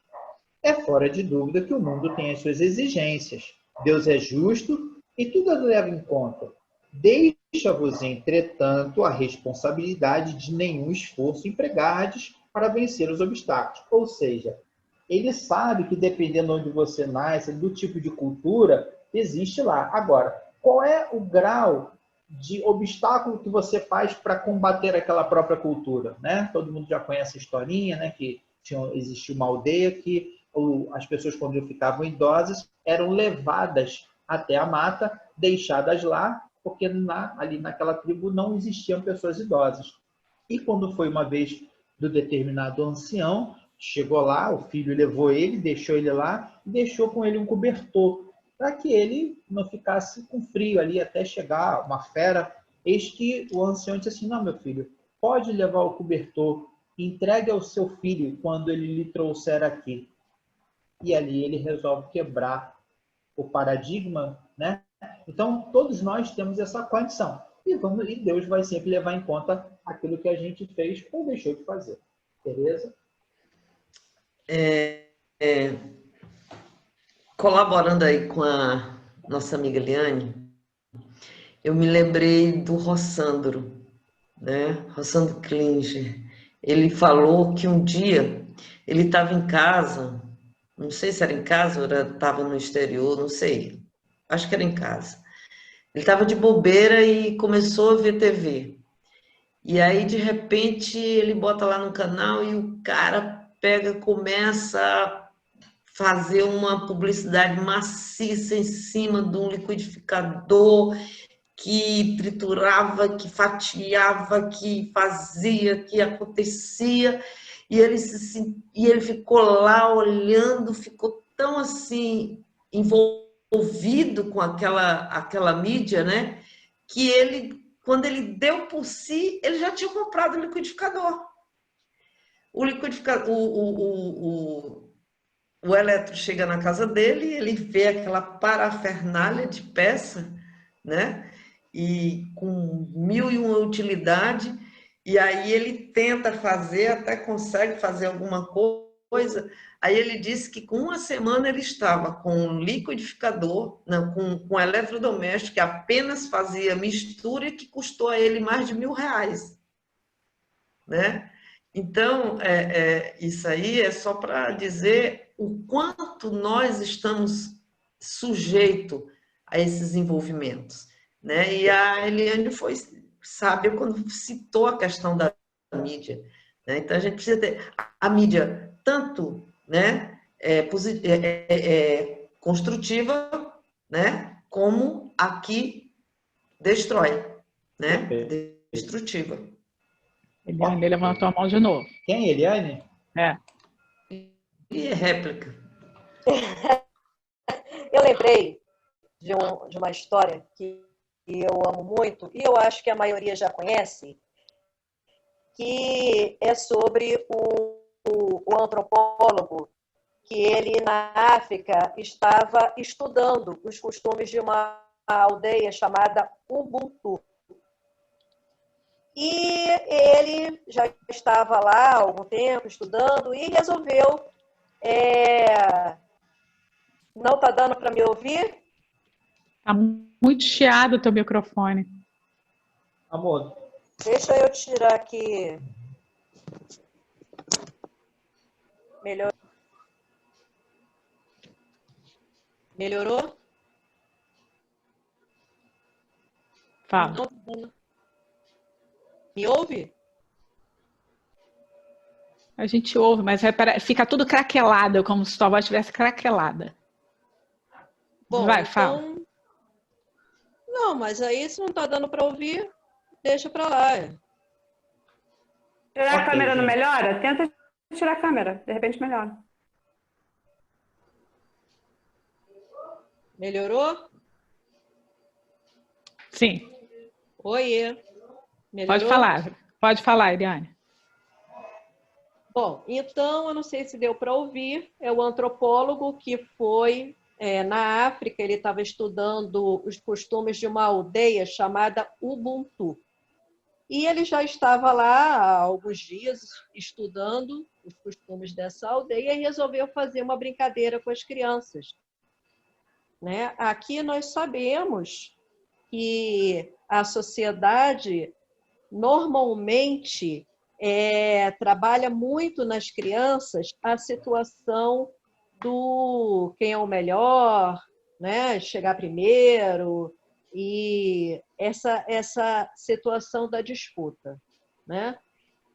É fora de dúvida que o mundo tem as suas exigências. Deus é justo e tudo leva em conta. Deixa-vos, entretanto, a responsabilidade de nenhum esforço empregardes para vencer os obstáculos. Ou seja, ele sabe que dependendo de onde você nasce, do tipo de cultura, existe lá. Agora, qual é o grau de obstáculo que você faz para combater aquela própria cultura? Né? Todo mundo já conhece a historinha, né? Que existia uma aldeia que as pessoas, quando ficavam idosas, eram levadas até a mata, deixadas lá, porque ali naquela tribo não existiam pessoas idosas. E quando foi uma vez do determinado ancião, chegou lá, o filho levou ele, deixou ele lá, e deixou com ele um cobertor, para que ele não ficasse com frio ali até chegar uma fera. Eis que o ancião disse assim: não, meu filho, pode levar o cobertor, entregue ao seu filho quando ele lhe trouxer aqui. E ali ele resolve quebrar o paradigma, né? Então, todos nós temos essa condição. E Deus vai sempre levar em conta aquilo que a gente fez ou deixou de fazer. Tereza? Colaborando aí com a nossa amiga Eliane, eu me lembrei do Rossandro, né? Rossandro Klinger. Ele falou que um dia ele estava em casa, não sei se era em casa ou estava no exterior, não sei, acho que era em casa. Ele estava de bobeira e começou a ver TV. E aí, de repente, ele bota lá no canal e o cara pega, começa a fazer uma publicidade maciça em cima de um liquidificador que triturava, que fatiava, que fazia, que acontecia. E ele ficou lá olhando, ficou tão assim envolvido com aquela mídia, né? Que ele, quando ele deu por si, ele já tinha comprado o liquidificador. O liquidificador, o eletro chega na casa dele, ele vê aquela parafernália de peça, né? E com 1001 utilidade, e aí ele tenta fazer, até consegue fazer alguma coisa. Aí ele disse que com uma semana ele estava com um liquidificador, não, com eletrodoméstico, que apenas fazia mistura e que custou a ele mais de R$1.000, né? Então, isso aí é só para dizer o quanto nós estamos sujeitos a esses envolvimentos, né? E a Eliane foi sábia quando citou a questão da mídia, né? Então, a gente precisa ter a mídia tanto, né, construtiva, né, como a que destrói, né? Destrutiva. Eliane levantou a mão de novo. Quem, Eliane? É. E réplica. Eu lembrei de uma história que eu amo muito, e eu acho que a maioria já conhece, que é sobre o antropólogo, que ele, na África, estava estudando os costumes de uma aldeia chamada Ubuntu. E ele já estava lá há algum tempo estudando e resolveu... Não está dando para me ouvir? Está muito chiado o teu microfone. Amor. Deixa eu tirar aqui. Melhorou? Fala. Me ouve? A gente ouve, mas fica tudo craquelado, como se tua voz estivesse craquelada. Bom, vai, então... fala. Não, mas aí se não está dando para ouvir, deixa para lá. Tirar a câmera não melhora? Tenta tirar a câmera, de repente melhora. Melhorou? Sim. Oiê. Melhorou? Pode falar, Eliane. Bom, então, eu não sei se deu para ouvir, é o antropólogo que foi na África, ele estava estudando os costumes de uma aldeia chamada Ubuntu. E ele já estava lá há alguns dias estudando os costumes dessa aldeia e resolveu fazer uma brincadeira com as crianças, né? Aqui nós sabemos que a sociedade normalmente trabalha muito nas crianças a situação do quem é o melhor, né? Chegar primeiro, e essa situação da disputa, né?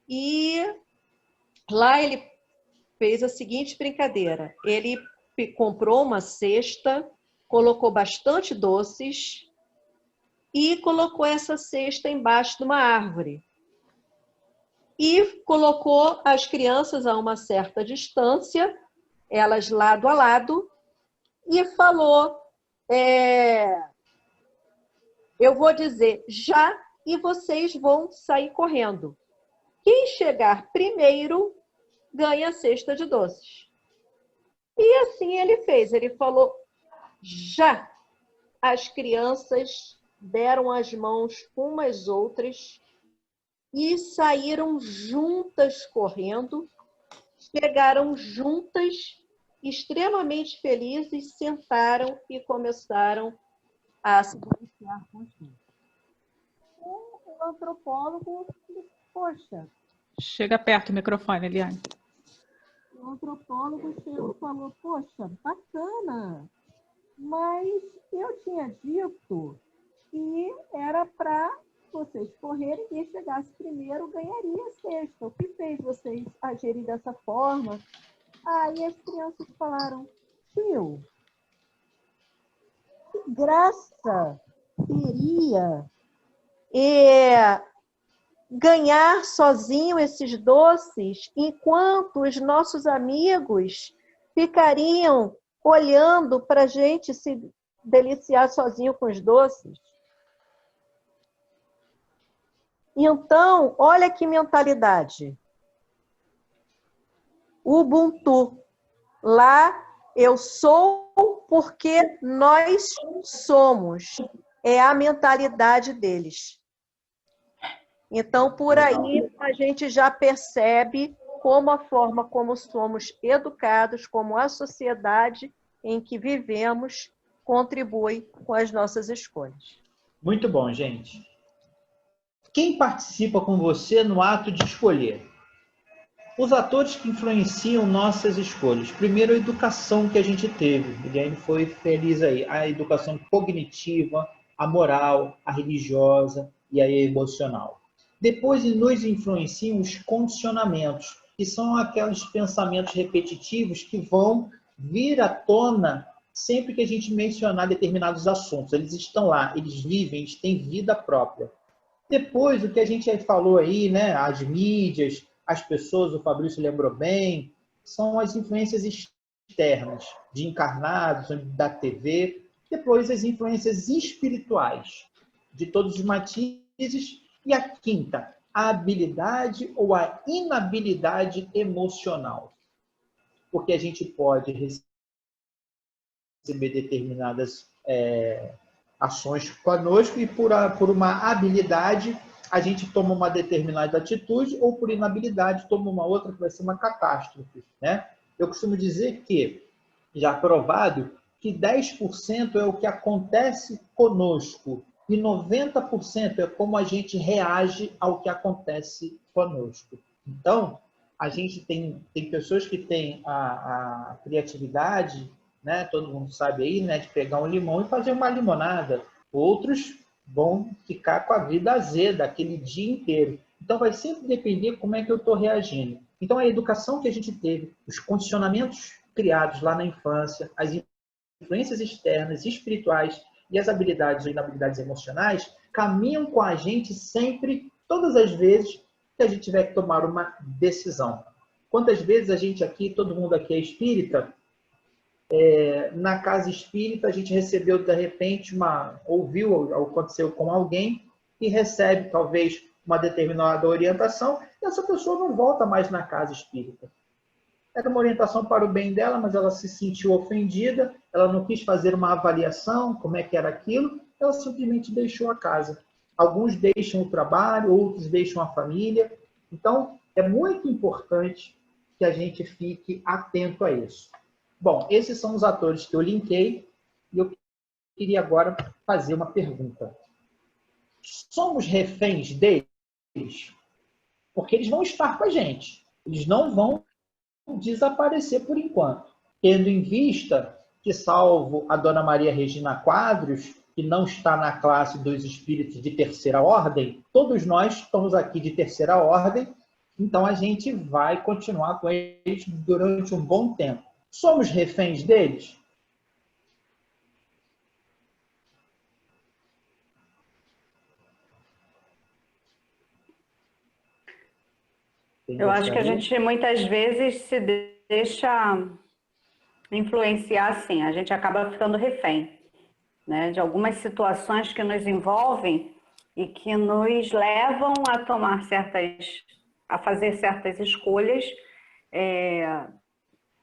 E lá ele fez a seguinte brincadeira, ele comprou uma cesta, colocou bastante doces e colocou essa cesta embaixo de uma árvore. E colocou as crianças a uma certa distância, elas lado a lado, e falou, eu vou dizer já e vocês vão sair correndo. Quem chegar primeiro ganha a cesta de doces. E assim ele fez, ele falou já. As crianças deram as mãos umas às outras e saíram juntas correndo, chegaram juntas, extremamente felizes, sentaram e começaram a se deliciar com os filhos. o antropólogo, poxa, Chega perto o microfone, Eliane. o antropólogo chegou e falou, poxa, bacana, mas eu tinha dito que era para vocês correrem, quem chegasse primeiro ganharia a cesta. O que fez vocês agirem dessa forma? Aí as crianças falaram, tio, que graça teria ganhar sozinho esses doces, enquanto os nossos amigos ficariam olhando para a gente se deliciar sozinho com os doces. Então, olha que mentalidade. Ubuntu. Lá, eu sou porque nós somos. É a mentalidade deles. Então, por aí, a gente já percebe como a forma como somos educados, como a sociedade em que vivemos contribui com as nossas escolhas. Muito bom, gente. Quem participa com você no ato de escolher? Os atores que influenciam nossas escolhas. Primeiro, a educação que a gente teve. A Eliane foi feliz aí. A educação cognitiva, a moral, a religiosa e a emocional. Depois, nos influenciam os condicionamentos, que são aqueles pensamentos repetitivos que vão vir à tona sempre que a gente mencionar determinados assuntos. Eles estão lá, eles vivem, eles têm vida própria. Depois, o que a gente falou aí, né, as mídias, as pessoas, o Fabrício lembrou bem, são as influências externas, de encarnados, da TV. Depois, as influências espirituais, de todos os matizes. E a quinta, a habilidade ou a inabilidade emocional. Porque a gente pode receber determinadas ações conosco e por uma habilidade a gente toma uma determinada atitude ou por inabilidade toma uma outra que vai ser uma catástrofe, né? Eu costumo dizer que, já provado, que 10% é o que acontece conosco e 90% é como a gente reage ao que acontece conosco. Então, a gente tem pessoas que têm a criatividade, né? Todo mundo sabe aí, né? De pegar um limão e fazer uma limonada. Outros vão ficar com a vida azeda aquele dia inteiro. Então, vai sempre depender como é que eu estou reagindo. Então, a educação que a gente teve, os condicionamentos criados lá na infância, as influências externas, espirituais e as habilidades ou inabilidades emocionais caminham com a gente sempre, todas as vezes que a gente tiver que tomar uma decisão. Quantas vezes a gente aqui, todo mundo aqui é espírita, na casa espírita a gente recebeu de repente ouviu, aconteceu com alguém e recebe talvez uma determinada orientação e essa pessoa não volta mais na casa espírita. Era uma orientação para o bem dela, mas ela se sentiu ofendida, ela não quis fazer uma avaliação, como é que era aquilo, ela simplesmente deixou a casa. Alguns deixam o trabalho, outros deixam a família. Então, é muito importante que a gente fique atento a isso. Bom, esses são os atores que eu linkei e eu queria agora fazer uma pergunta. Somos reféns deles? Porque eles vão estar com a gente. Eles não vão desaparecer por enquanto. Tendo em vista que, salvo a Dona Maria Regina Quadros, que não está na classe dos espíritos de terceira ordem, todos nós estamos aqui de terceira ordem, então a gente vai continuar com eles durante um bom tempo. Somos reféns deles? Eu acho que a gente muitas vezes se deixa influenciar assim, a gente acaba ficando refém, né, de algumas situações que nos envolvem e que nos levam a tomar a fazer certas escolhas,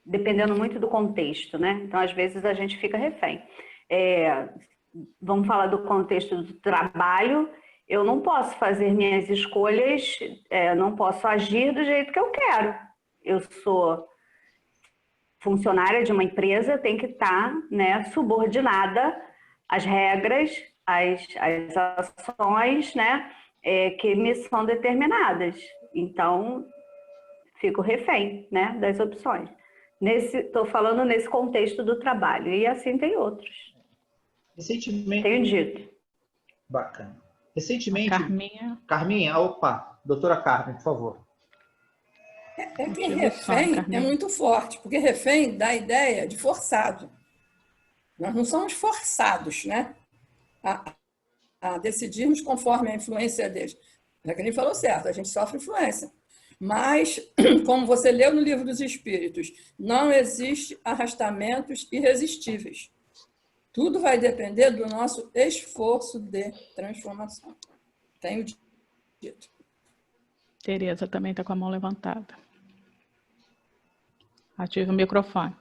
dependendo muito do contexto, né? Então, às vezes, a gente fica refém. Vamos falar do contexto do trabalho. Eu não posso fazer minhas escolhas, não posso agir do jeito que eu quero. Eu sou funcionária de uma empresa, tem que estar, né, subordinada às regras, às ações, né, que me são determinadas. Então, fico refém, né, das opções. Estou falando nesse contexto do trabalho, e assim tem outros. Recentemente... Tenho dito. Bacana. Recentemente... Carminha, opa, doutora Carmen, por favor. É que refém é muito forte, porque refém dá a ideia de forçado. Nós não somos forçados, né, a decidirmos conforme a influência deles. Já que ele falou certo, a gente sofre influência. Mas, como você leu no Livro dos Espíritos, não existe arrastamentos irresistíveis. Tudo vai depender do nosso esforço de transformação. Tenho dito. Tereza também está com a mão levantada. Ative o microfone.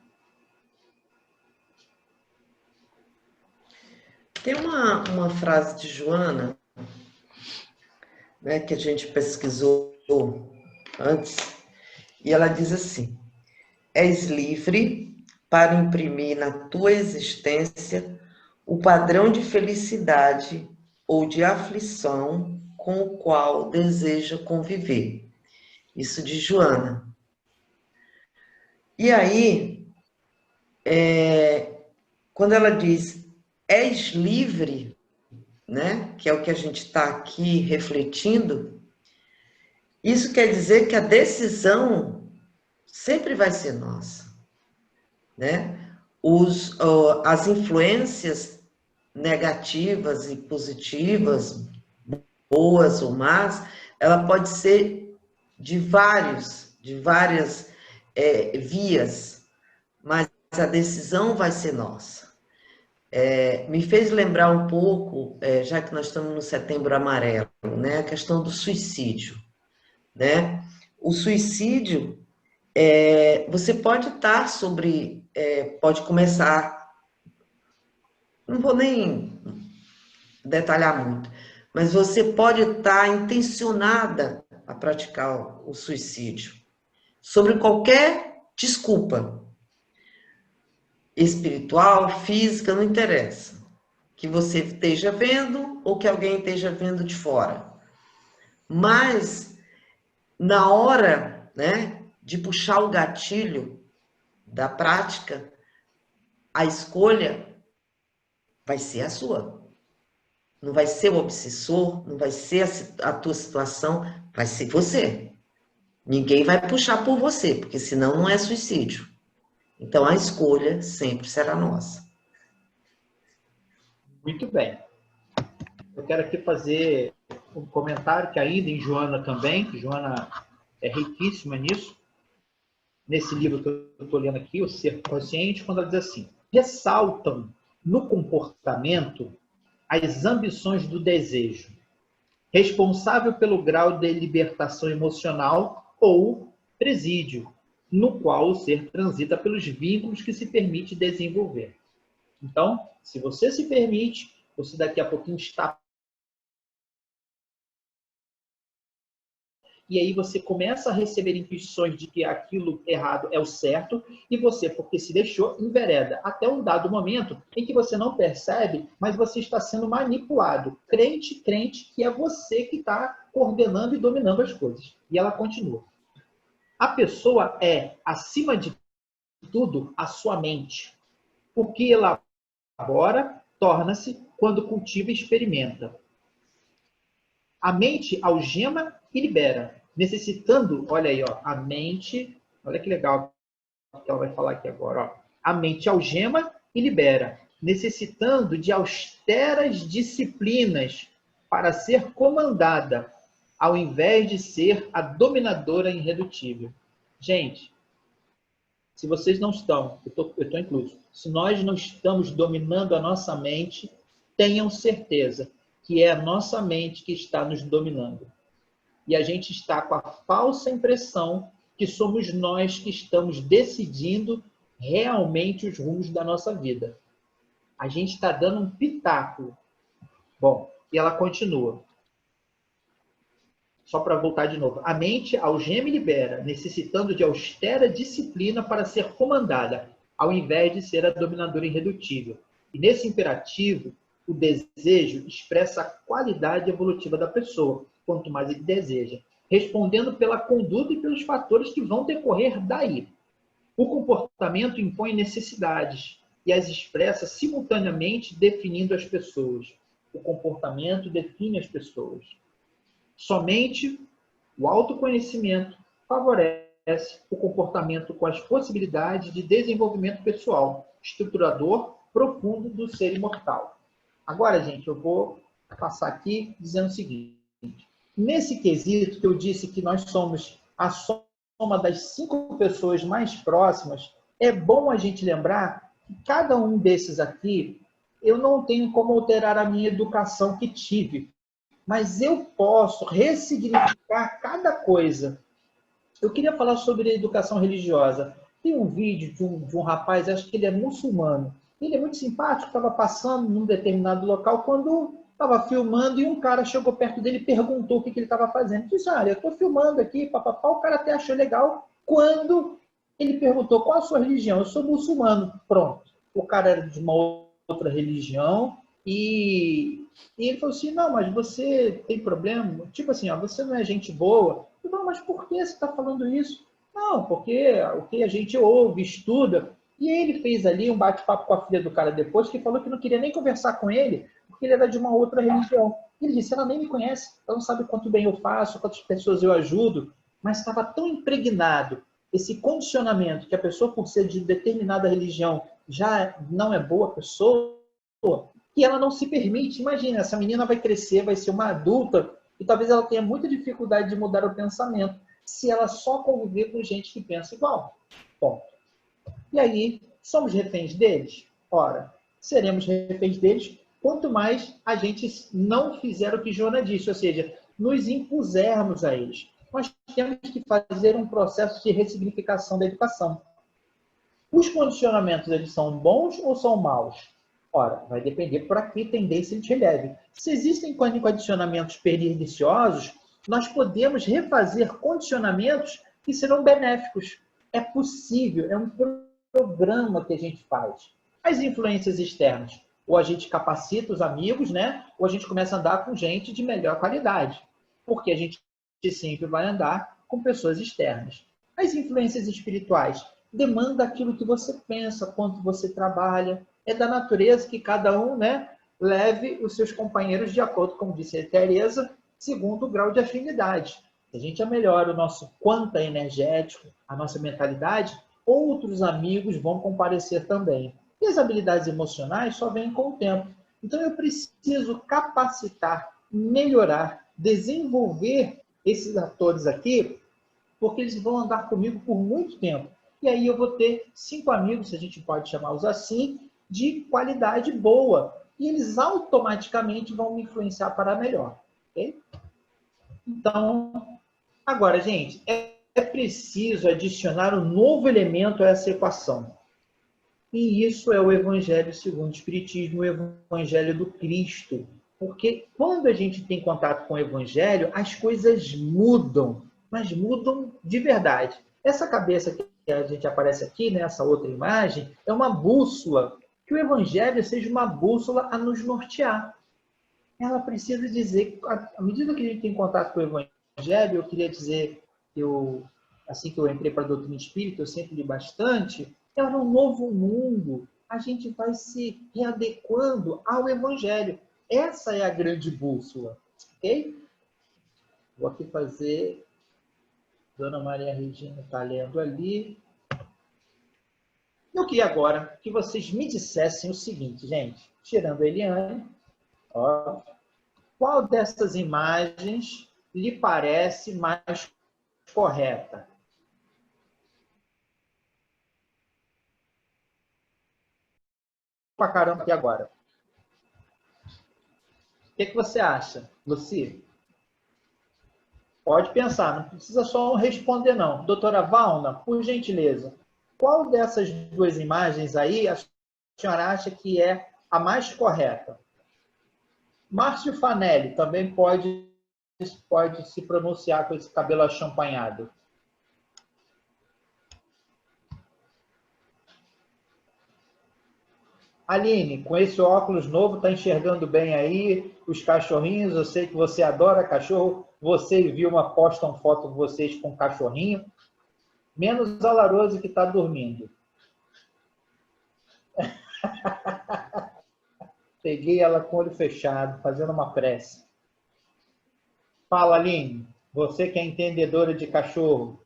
Tem uma frase de Joana, né, que a gente pesquisou antes, e ela diz assim: és livre para imprimir na tua existência o padrão de felicidade ou de aflição com o qual deseja conviver. Isso de Joana. E aí, quando ela diz és livre, né, que é o que a gente está aqui refletindo, isso quer dizer que a decisão sempre vai ser nossa, né? As influências negativas e positivas, boas ou más, ela pode ser de várias vias, mas a decisão vai ser nossa. Me fez lembrar um pouco, já que nós estamos no Setembro Amarelo, né, a questão do suicídio, né? O suicídio, você pode estar pode começar, não vou nem detalhar muito, mas você pode estar intencionada a praticar o suicídio, sobre qualquer desculpa, espiritual, física, não interessa, que você esteja vendo ou que alguém esteja vendo de fora. Mas, na hora, né, de puxar o gatilho da prática, a escolha vai ser a sua. Não vai ser o obsessor, não vai ser a tua situação, vai ser você. Ninguém vai puxar por você, porque senão não é suicídio. Então, a escolha sempre será nossa. Muito bem. Eu quero aqui fazer um comentário que ainda em Joana também, que Joana é riquíssima nisso, nesse livro que eu estou lendo aqui, O Ser Consciente, quando ela diz assim: ressaltam no comportamento as ambições do desejo, responsável pelo grau de libertação emocional ou presídio, no qual o ser transita pelos vínculos que se permite desenvolver. Então, se você se permite, você daqui a pouquinho está... E aí você começa a receber intuições de que aquilo errado é o certo, e você, porque se deixou, envereda, até um dado momento em que você não percebe, mas você está sendo manipulado. Crente que é você que está coordenando e dominando as coisas. E ela continua. A pessoa é, acima de tudo, a sua mente. O que elabora, torna-se quando cultiva e experimenta. A mente algema e libera, necessitando, olha aí, ó, a mente, olha que legal que ela vai falar aqui agora, ó. A mente algema e libera, necessitando de austeras disciplinas para ser comandada, ao invés de ser a dominadora irredutível. Gente, se vocês não estão, eu estou incluso, se nós não estamos dominando a nossa mente, tenham certeza que é a nossa mente que está nos dominando. E a gente está com a falsa impressão que somos nós que estamos decidindo realmente os rumos da nossa vida. A gente está dando um pitaco. Bom, e ela continua. Só para voltar de novo. A mente algema e libera, necessitando de austera disciplina para ser comandada, ao invés de ser a dominadora irredutível. E nesse imperativo, o desejo expressa a qualidade evolutiva da pessoa, quanto mais ele deseja, respondendo pela conduta e pelos fatores que vão decorrer daí. O comportamento impõe necessidades e as expressa simultaneamente, definindo as pessoas. O comportamento define as pessoas. Somente o autoconhecimento favorece o comportamento com as possibilidades de desenvolvimento pessoal, estruturador, profundo do ser imortal. Agora, gente, eu vou passar aqui dizendo o seguinte. Nesse quesito que eu disse que nós somos a soma das 5 pessoas mais próximas, é bom a gente lembrar que cada um desses aqui, eu não tenho como alterar a minha educação que tive, mas eu posso ressignificar cada coisa. Eu queria falar sobre a educação religiosa. Tem um vídeo de um rapaz, acho que ele é muçulmano. Ele é muito simpático, estava passando num determinado local, quando estava filmando e um cara chegou perto dele e perguntou o que ele estava fazendo. Ele disse, olha, eu estou filmando aqui, papapá. O cara até achou legal quando ele perguntou qual a sua religião. Eu sou muçulmano. Pronto. O cara era de uma outra religião e ele falou assim, não, mas você tem problema? Tipo assim, ó, você não é gente boa. Eu falei, mas por que você está falando isso? Não, porque o que a gente ouve, estuda. E ele fez ali um bate-papo com a filha do cara depois, que falou que não queria nem conversar com ele, porque ele era de uma outra religião. Ele disse, ela nem me conhece, ela não sabe quanto bem eu faço, quantas pessoas eu ajudo, mas estava tão impregnado esse condicionamento que a pessoa, por ser de determinada religião, já não é boa pessoa, que ela não se permite. Imagina, essa menina vai crescer, vai ser uma adulta, e talvez ela tenha muita dificuldade de mudar o pensamento, se ela só conviver com gente que pensa igual. Bom, e aí, somos reféns deles? Ora, seremos reféns deles quanto mais a gente não fizer o que Jonas disse, ou seja, nos impusermos a eles. Nós temos que fazer um processo de ressignificação da educação. Os condicionamentos, eles são bons ou são maus? Ora, vai depender para que tendência a gente leve. Se existem condicionamentos perniciosos, nós podemos refazer condicionamentos que serão benéficos. É possível, é um programa que a gente faz. As influências externas, ou a gente capacita os amigos, né? Ou a gente começa a andar com gente de melhor qualidade, porque a gente sempre vai andar com pessoas externas. As influências espirituais demanda aquilo que você pensa, quanto você trabalha. É da natureza que cada um, né, leve os seus companheiros de acordo, como disse a Teresa, segundo o grau de afinidade. Se a gente melhora o nosso quanta energético, a nossa mentalidade, outros amigos vão comparecer também. E as habilidades emocionais só vêm com o tempo. Então eu preciso capacitar, melhorar, desenvolver esses atores aqui, porque eles vão andar comigo por muito tempo. E aí eu vou ter 5 amigos, se a gente pode chamá-los assim, de qualidade boa. E eles automaticamente vão me influenciar para melhor. Okay? Então, agora, gente, é preciso adicionar um novo elemento a essa equação. E isso é o Evangelho segundo o Espiritismo, o Evangelho do Cristo. Porque quando a gente tem contato com o Evangelho, as coisas mudam, mas mudam de verdade. Essa cabeça que a gente aparece aqui, nessa outra imagem, é uma bússola. Que o Evangelho seja uma bússola a nos nortear. Ela precisa dizer, à medida que a gente tem contato com o Evangelho, eu queria dizer, assim que eu entrei para a doutrina espírita, eu sempre li bastante, é um novo mundo. A gente vai se readequando ao Evangelho. Essa é a grande bússola. Ok? Vou aqui fazer... Dona Maria Regina está lendo ali. Eu queria agora que vocês me dissessem o seguinte, gente. Tirando a Eliane, ó, qual dessas imagens lhe parece mais correta? Pra caramba aqui agora. O que você acha, Luci? Pode pensar, não precisa só responder, não. Doutora Valna, por gentileza, qual dessas duas imagens aí a senhora acha que é a mais correta? Márcio Fanelli também pode se pronunciar com esse cabelo achampanhado. Aline, com esse óculos novo, está enxergando bem aí os cachorrinhos? Eu sei que você adora cachorro. você e Vilma postam foto de vocês com o cachorrinho, menos a Larose que está dormindo. Peguei ela com o olho fechado, fazendo uma prece. Fala, Aline, você que é entendedora de cachorro.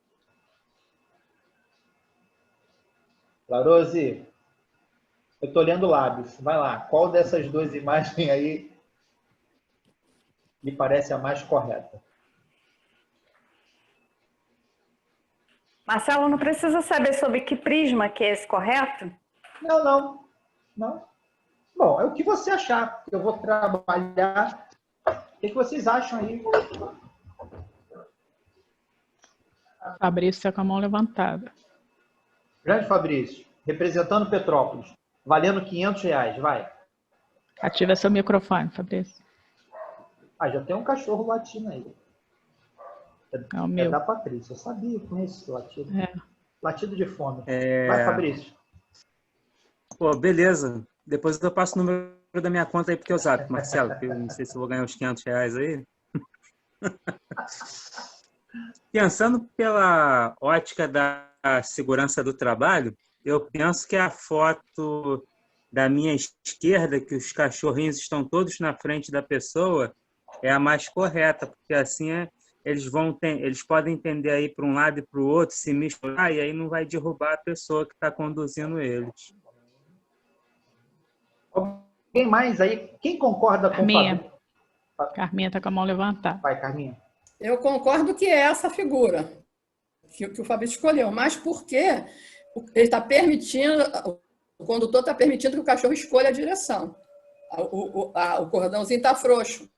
Larose, eu estou lendo lábios. Vai lá, qual dessas duas imagens aí me parece a mais correta? Marcelo, não precisa saber sobre que prisma que é esse, correto? Não. Bom, é o que você achar. Eu vou trabalhar. O que vocês acham aí? Fabrício está com a mão levantada. Grande Fabrício, representando Petrópolis, valendo R$500, vai. Ativa seu microfone, Fabrício. Já tem um cachorro latindo aí. É o meu. Da Patrícia, eu sabia, eu conheço esse latido. Latido de fome. É... Vai, Fabrício. Pô, beleza. Depois eu passo o número da minha conta aí pro teu zap, Marcelo, que eu não sei se eu vou ganhar uns R$500 aí. Pensando pela ótica da segurança do trabalho, eu penso que a foto da minha esquerda, que os cachorrinhos estão todos na frente da pessoa, é a mais correta, porque assim eles podem entender aí para um lado e para o outro, se misturar, e aí não vai derrubar a pessoa que está conduzindo eles. Alguém mais aí? Quem concorda com o Fabrício? Carminha está com a mão levantada. Vai, Carminha. Eu concordo que é essa figura que o Fabrício escolheu, mas porque ele está permitindo, o condutor está permitindo que o cachorro escolha a direção. O cordãozinho está frouxo.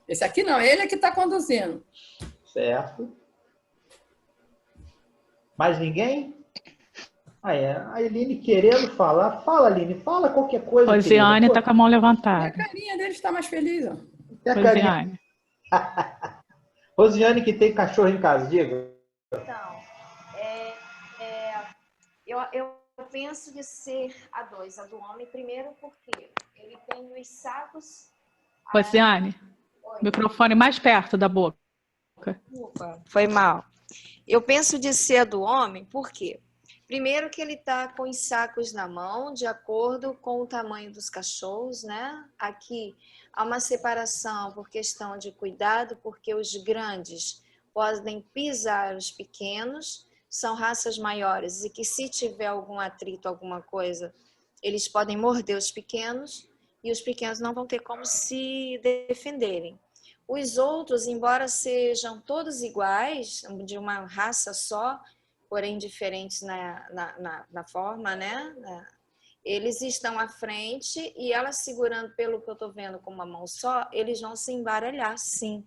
Esse aqui não, ele é que está conduzindo. Certo. Mais ninguém? A Eline querendo falar. Fala, Aline, fala qualquer coisa. Rosiane está com a mão levantada. A carinha dele está mais feliz. Ó. Rosiane. Rosiane que tem cachorro em casa, diga. Então, eu penso de ser a dois, a do homem, primeiro porque ele tem os sacos... Rosiane, microfone mais perto da boca. Desculpa, foi mal. Eu penso de ser a do homem, por quê? Primeiro que ele está com os sacos na mão, de acordo com o tamanho dos cachorros, né? Aqui há uma separação por questão de cuidado, porque os grandes podem pisar os pequenos, são raças maiores, e que se tiver algum atrito, alguma coisa, eles podem morder os pequenos, e os pequenos não vão ter como se defenderem. Os outros, embora sejam todos iguais, de uma raça só, porém diferentes na forma, né? Eles estão à frente e ela segurando, pelo que eu estou vendo, com uma mão só, eles vão se embaralhar, sim.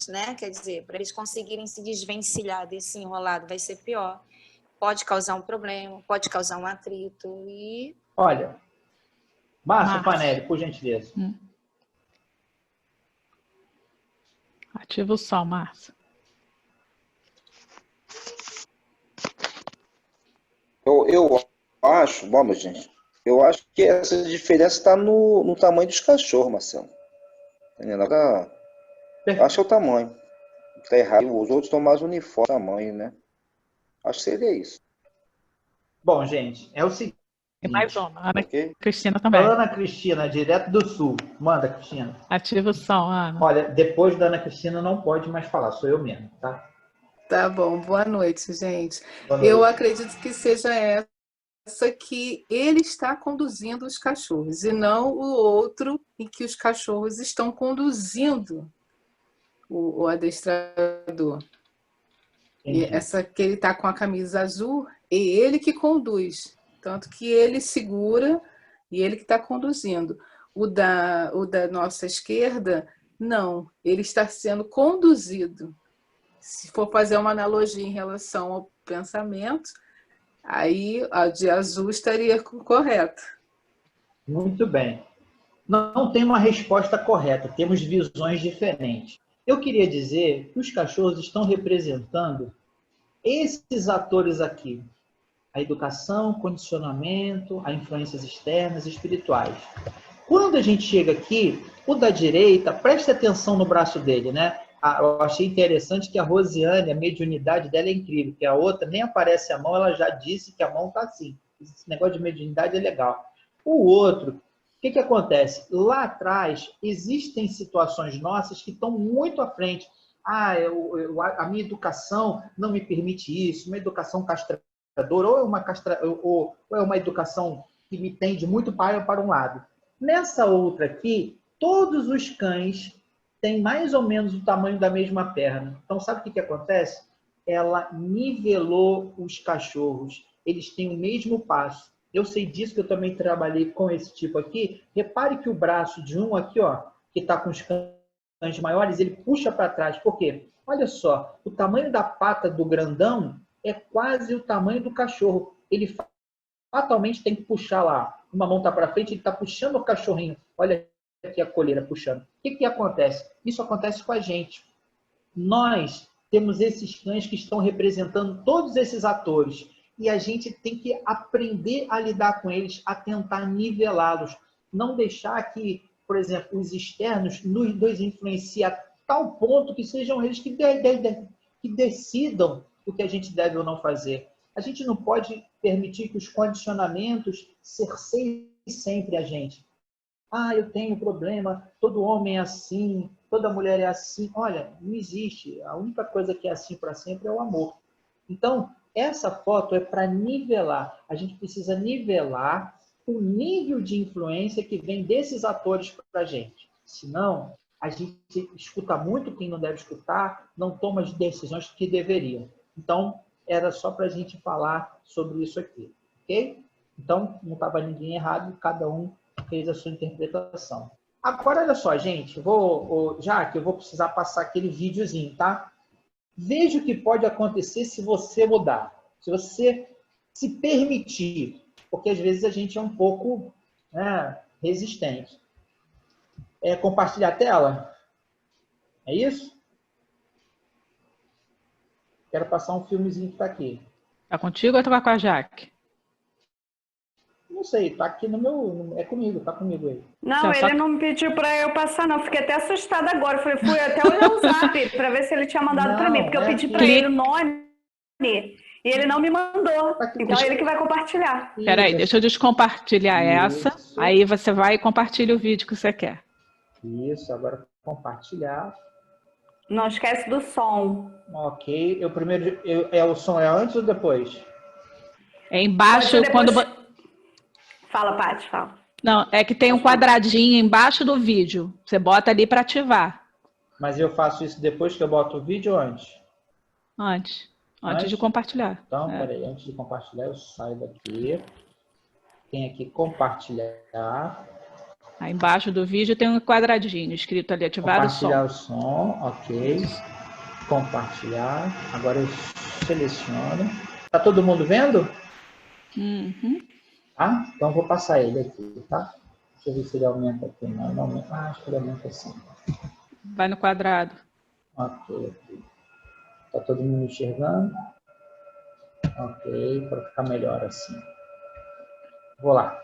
Né? Quer dizer, para eles conseguirem se desvencilhar desse enrolado vai ser pior. Pode causar um problema, pode causar um atrito e... Olha, Márcia Panelli, por gentileza. Ativa o som, Márcia. Eu acho, vamos, gente, eu acho que essa diferença está no tamanho dos cachorros, Marcelo. Acho que é o tamanho. Está errado. Os outros estão mais uniformes, tamanho, né? Acho que seria isso. Bom, gente, é o seguinte. E mais uma, Ana Cristina também. Ana Cristina, direto do Sul. Manda, Cristina. Ativa o som, Ana. Olha, depois da Ana Cristina não pode mais falar, sou eu mesmo, tá? Tá bom, boa noite, gente. Boa noite. Eu acredito que seja essa que ele está conduzindo os cachorros, e não o outro em que os cachorros estão conduzindo o adestrador. E essa que ele está com a camisa azul, é ele que conduz. Tanto que ele segura e ele que está conduzindo. O da nossa esquerda, não. Ele está sendo conduzido. Se for fazer uma analogia em relação ao pensamento, aí a de azul estaria correta. Muito bem. Não tem uma resposta correta, temos visões diferentes. Eu queria dizer que os cachorros estão representando esses atores aqui. A educação, condicionamento, a influências externas e espirituais. Quando a gente chega aqui, o da direita, preste atenção no braço dele, né? Eu achei interessante que a Rosiane, a mediunidade dela é incrível, que a outra nem aparece a mão, ela já disse que a mão está assim. Esse negócio de mediunidade é legal. O outro, o que acontece? Lá atrás, existem situações nossas que estão muito à frente. A minha educação não me permite isso, uma educação castradora, ou é uma educação que me tende muito para um lado. Nessa outra aqui, todos os cães têm mais ou menos o tamanho da mesma perna. Então, sabe o que acontece? Ela nivelou os cachorros. Eles têm o mesmo passo. Eu sei disso, que eu também trabalhei com esse tipo aqui. Repare que o braço de um aqui, ó, que está com os cães maiores, ele puxa para trás. Por quê? Olha só, o tamanho da pata do grandão é quase o tamanho do cachorro. Ele fatalmente tem que puxar lá. Uma mão está para frente, ele está puxando o cachorrinho. Olha aqui a coleira puxando. O que acontece? Isso acontece com a gente. Nós temos esses cães que estão representando todos esses atores. E a gente tem que aprender a lidar com eles, a tentar nivelá-los. Não deixar que, por exemplo, os externos nos influenciem a tal ponto que sejam eles que decidam o que a gente deve ou não fazer. A gente não pode permitir que os condicionamentos cerceiem sempre a gente. Eu tenho problema, todo homem é assim, toda mulher é assim. Olha, não existe. A única coisa que é assim para sempre é o amor. Então, essa foto é para nivelar. A gente precisa nivelar o nível de influência que vem desses atores para a gente. Senão, a gente escuta muito quem não deve escutar, não toma as decisões que deveriam. Então, era só para a gente falar sobre isso aqui. Ok? Então, não estava ninguém errado, cada um fez a sua interpretação. Agora, olha só, gente, já que eu vou precisar passar aquele videozinho, tá? Veja o que pode acontecer se você mudar, se você se permitir, porque às vezes a gente é um pouco resistente. Compartilhar a tela? É isso? Quero passar um filmezinho que está aqui. Tá contigo ou tá com a Jaque? Não sei, tá aqui no meu... É comigo, tá comigo aí. Não, ele não me pediu para eu passar, não. Fiquei até assustada agora. Fui até olhar o zap para ver se ele tinha mandado para mim, porque eu pedi para ele o nome e ele não me mandou. Então é ele que vai compartilhar. Peraí, deixa eu descompartilhar essa. Aí você vai e compartilha o vídeo que você quer. Isso, agora compartilhar. Não esquece do som. Ok. O som é antes ou depois? É embaixo, quando... Fala, Paty, fala. Não, é que tem um quadradinho embaixo do vídeo. Você bota ali para ativar. Mas eu faço isso depois que eu boto o vídeo ou antes? Antes de compartilhar. Então, peraí, antes de compartilhar, eu saio daqui. Tem aqui compartilhar. Aí embaixo do vídeo tem um quadradinho escrito ali, ativar o som. Compartilhar o som, ok. Compartilhar. Agora eu seleciono. Tá todo mundo vendo? Uhum. Tá? Então vou passar ele aqui, tá? Deixa eu ver se ele aumenta aqui. Não, não aumenta. Acho que ele aumenta assim. Vai no quadrado. Ok. Tá todo mundo enxergando? Ok, para ficar melhor assim. Vou lá.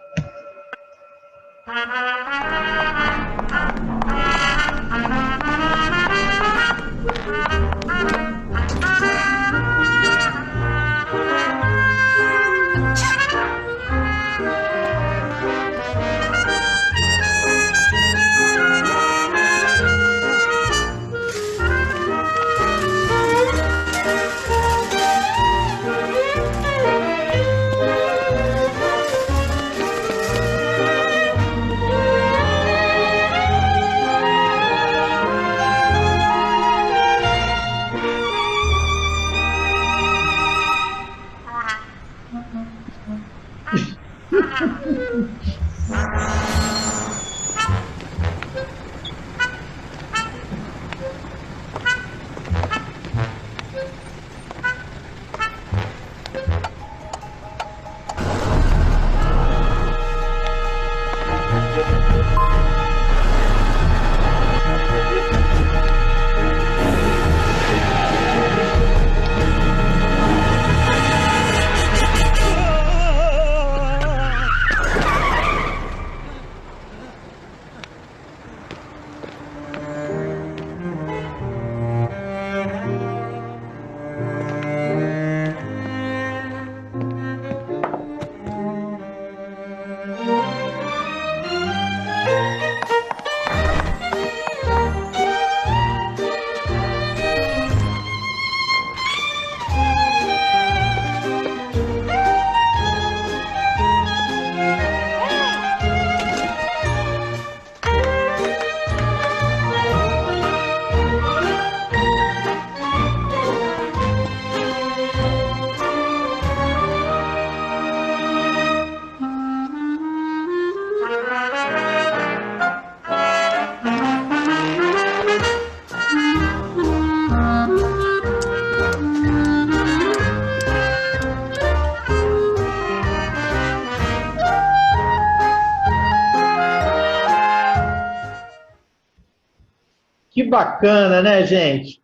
bacana, né, gente?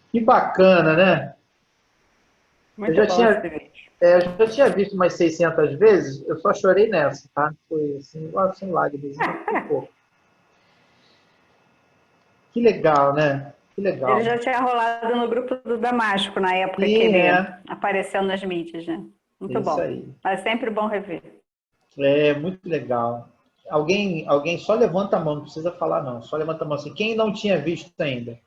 Que bacana, né? Muito eu já bom tinha, esse vídeo. eu já tinha visto umas 600 vezes, eu só chorei nessa, tá? Foi assim lágrimas, um pouco. Que legal, né? Que legal. Ele já tinha rolado no grupo do Damasco, na época Sim, que ele apareceu nas mídias, né? Muito Isso bom. aí. Mas sempre bom rever. É, muito legal. Alguém só levanta a mão, não precisa falar não, só levanta a mão assim. Quem não tinha visto ainda?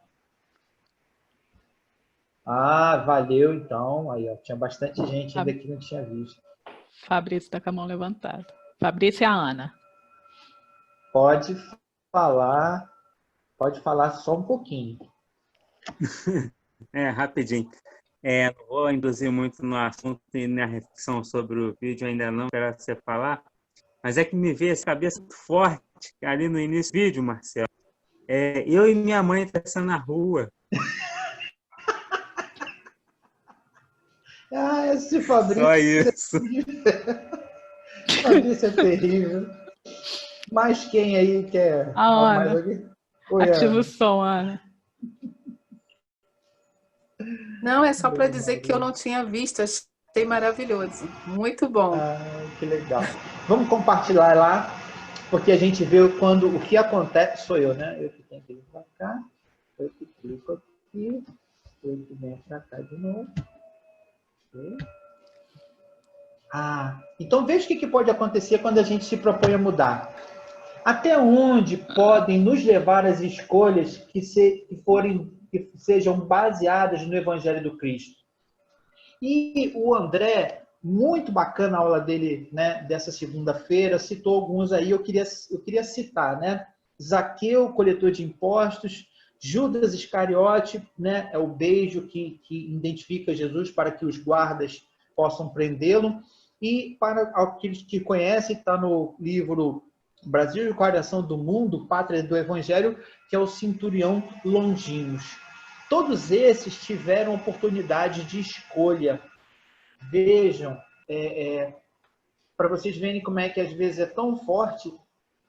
Ah, valeu então. Aí, ó, tinha bastante gente ainda que não tinha visto. Fabrício está com a mão levantada. Fabrício e a Ana. Pode falar só um pouquinho. Rapidinho. Não vou induzir muito no assunto e na reflexão sobre o vídeo, ainda não quero você falar, mas é que me veio essa cabeça forte ali no início do vídeo, Marcelo. Eu e minha mãe atravessando na rua. Esse Fabrício. Só isso. Fabrício é terrível. Mas quem aí quer A mais Ana. alguém? Ativa o som, Ana. Não, é só para dizer que eu não tinha visto, achei maravilhoso. Muito bom. Que legal. Vamos compartilhar lá, porque a gente vê o que acontece. Sou eu, né? Eu que tenho que ir para cá, eu que clico aqui, eu que venho para cá de novo. Então veja o que pode acontecer quando a gente se propõe a mudar. Até onde podem nos levar as escolhas que sejam baseadas no Evangelho do Cristo? E o André, muito bacana a aula dele, né, dessa segunda-feira, citou alguns aí, eu queria citar, né? Zaqueu, coletor de impostos, Judas Iscariote, né, é o beijo que identifica Jesus para que os guardas possam prendê-lo. E para aqueles que conhecem, está no livro Brasil e o Coração do Mundo, Pátria do Evangelho, que é o centurião Longinos. Todos esses tiveram oportunidade de escolha. Vejam, para vocês verem como é que às vezes é tão forte,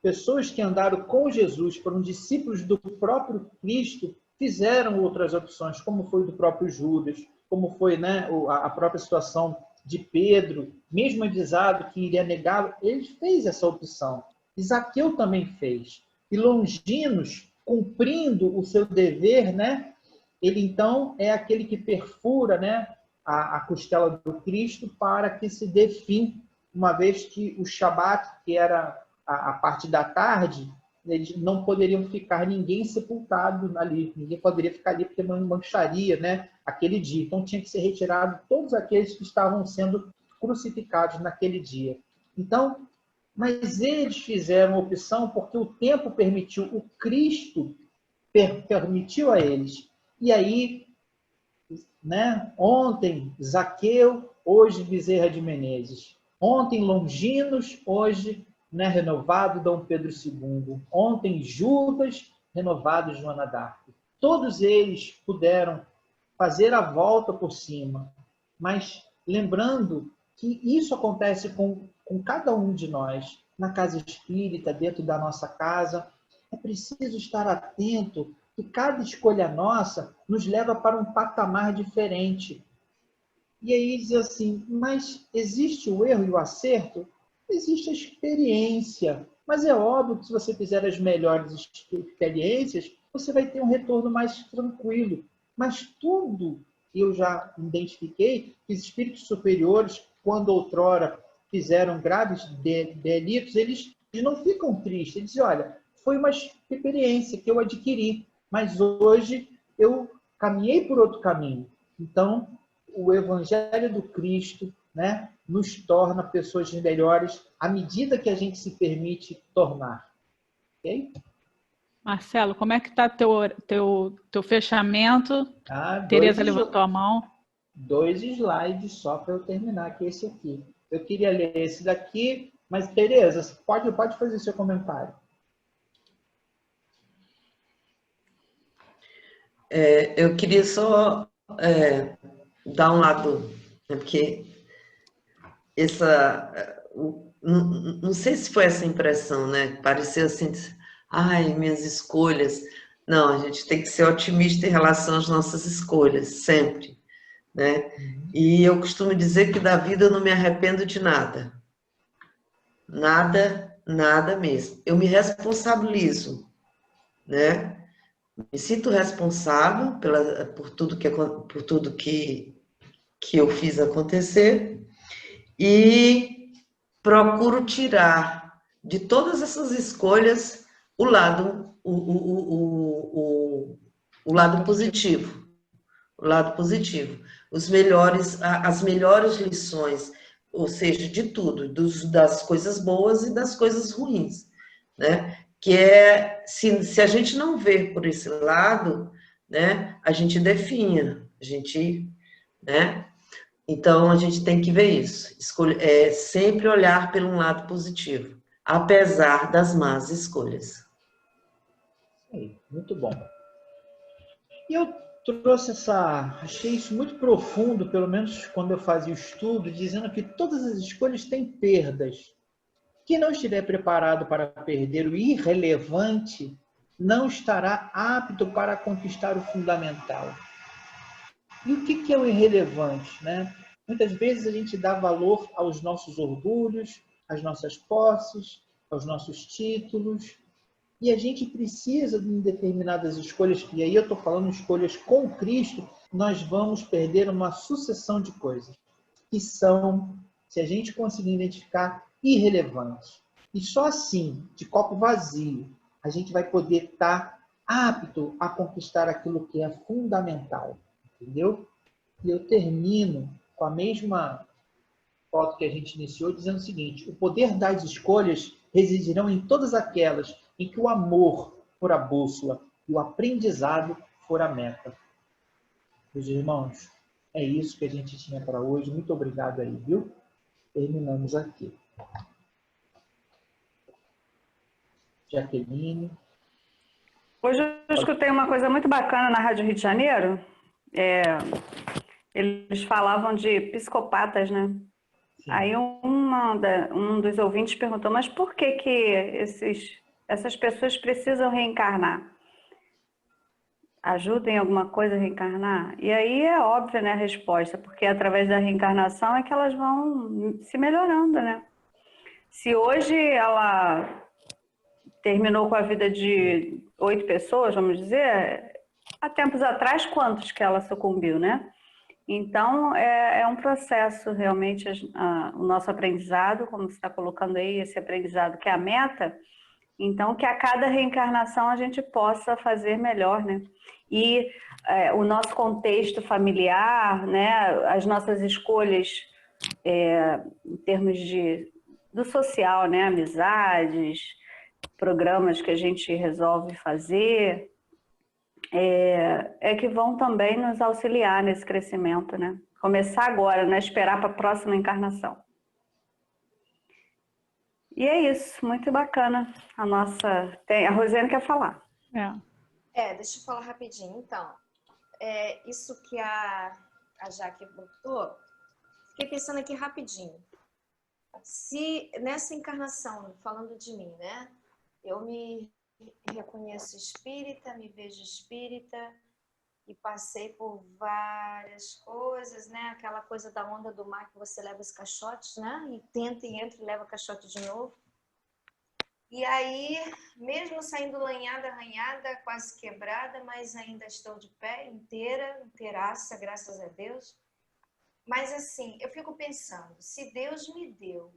pessoas que andaram com Jesus, foram discípulos do próprio Cristo, fizeram outras opções, como foi do próprio Judas, como foi, né, a própria situação de Pedro, mesmo avisado que iria negá-lo, ele fez essa opção. E Zaqueu também fez. E Longinos, cumprindo o seu dever, né, ele então é aquele que perfura, né, a costela do Cristo para que se dê fim, uma vez que o Shabat, que era a parte da tarde, eles não poderiam ficar ninguém sepultado ali, ninguém poderia ficar ali porque mancharia, né, aquele dia. Então tinha que ser retirado todos aqueles que estavam sendo crucificados naquele dia. Então, mas eles fizeram opção porque o tempo permitiu, o Cristo permitiu a eles. E aí, né, ontem Zaqueu, hoje Bezerra de Menezes. Ontem Longinos, hoje, né, renovado Dom Pedro II. Ontem Judas, renovado Joana d'Arc. Todos eles puderam fazer a volta por cima, mas lembrando que isso acontece com cada um de nós, na casa espírita, dentro da nossa casa. É preciso estar atento que cada escolha nossa nos leva para um patamar diferente. E aí diz assim, mas existe o erro e o acerto? Existe a experiência, mas é óbvio que se você fizer as melhores experiências, você vai ter um retorno mais tranquilo. Mas tudo eu já identifiquei que os espíritos superiores, quando outrora fizeram graves delitos, eles não ficam tristes. Eles dizem, olha, foi uma experiência que eu adquiri, mas hoje eu caminhei por outro caminho. Então, o Evangelho do Cristo, né, nos torna pessoas melhores à medida que a gente se permite tornar. Ok? Marcelo, como é que está teu fechamento? Tereza levantou a mão. 2 slides só para eu terminar, que é esse aqui. Eu queria ler esse daqui, mas, Tereza, pode fazer seu comentário. Eu queria só dar um lado, né, porque não sei se foi essa impressão, né? Pareceu assim, ai, minhas escolhas. Não, a gente tem que ser otimista em relação às nossas escolhas, sempre, né? E eu costumo dizer que da vida eu não me arrependo de nada. Nada, nada mesmo. Eu me responsabilizo, né? Me sinto responsável por tudo que eu fiz acontecer e procuro tirar de todas essas escolhas o lado positivo. O lado positivo. As melhores lições, ou seja, de tudo, das coisas boas e das coisas ruins, né? Que se a gente não vê por esse lado, né, a gente definha, né? Então, a gente tem que ver isso, sempre olhar pelo um lado positivo, apesar das más escolhas. Muito bom. E eu achei isso muito profundo, pelo menos quando eu fazia o estudo, dizendo que todas as escolhas têm perdas. Quem não estiver preparado para perder o irrelevante, não estará apto para conquistar o fundamental. E o que é o irrelevante, né? Muitas vezes a gente dá valor aos nossos orgulhos, às nossas posses, aos nossos títulos, e a gente precisa de determinadas escolhas, e aí eu estou falando escolhas com Cristo, nós vamos perder uma sucessão de coisas, que são, se a gente conseguir identificar, irrelevantes. E só assim, de copo vazio, a gente vai poder estar apto a conquistar aquilo que é fundamental. Entendeu? E eu termino com a mesma foto que a gente iniciou, dizendo o seguinte: o poder das escolhas residirão em todas aquelas em que o amor for a bússola e o aprendizado for a meta. Meus irmãos, é isso que a gente tinha para hoje. Muito obrigado aí, viu? Terminamos aqui. Jaqueline. Hoje eu escutei uma coisa muito bacana na Rádio Rio de Janeiro. Eles falavam de psicopatas, né? Sim. Aí um dos ouvintes perguntou, mas por que essas pessoas precisam reencarnar? Ajuda em alguma coisa a reencarnar? E aí é óbvia, né, a resposta, porque através da reencarnação é que elas vão se melhorando, né? Se hoje ela terminou com a vida de 8 pessoas, vamos dizer, há tempos atrás, quantos que ela sucumbiu, né? Então, é um processo, realmente, o nosso aprendizado, como você está colocando aí, esse aprendizado que é a meta, então, que a cada reencarnação a gente possa fazer melhor, né? E o nosso contexto familiar, né? As nossas escolhas em termos do social, né? Amizades, programas que a gente resolve fazer, que vão também nos auxiliar nesse crescimento, né? Começar agora, não esperar para a próxima encarnação. E é isso, muito bacana. A Rosiane quer falar. Deixa eu falar rapidinho. Então, isso que a Jaque botou, fiquei pensando aqui rapidinho. Se nessa encarnação, falando de mim, né? Eu me reconheço espírita, me vejo espírita e passei por várias coisas, né? Aquela coisa da onda do mar que você leva os caixotes, né? E tenta e entra e leva o caixote de novo. E aí, mesmo saindo lanhada, arranhada, quase quebrada, mas ainda estou de pé, inteiraça, graças a Deus. Mas assim, eu fico pensando, se Deus me deu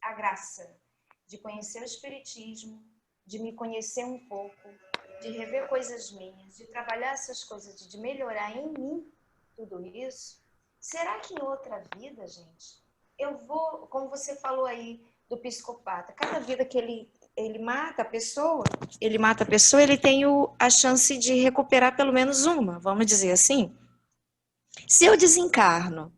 a graça de conhecer o Espiritismo, de me conhecer um pouco, de rever coisas minhas, de trabalhar essas coisas, de melhorar em mim tudo isso, será que em outra vida, gente, eu vou, como você falou aí do psicopata, cada vida que ele mata a pessoa, ele tem a chance de recuperar pelo menos uma, vamos dizer assim. Se eu desencarno,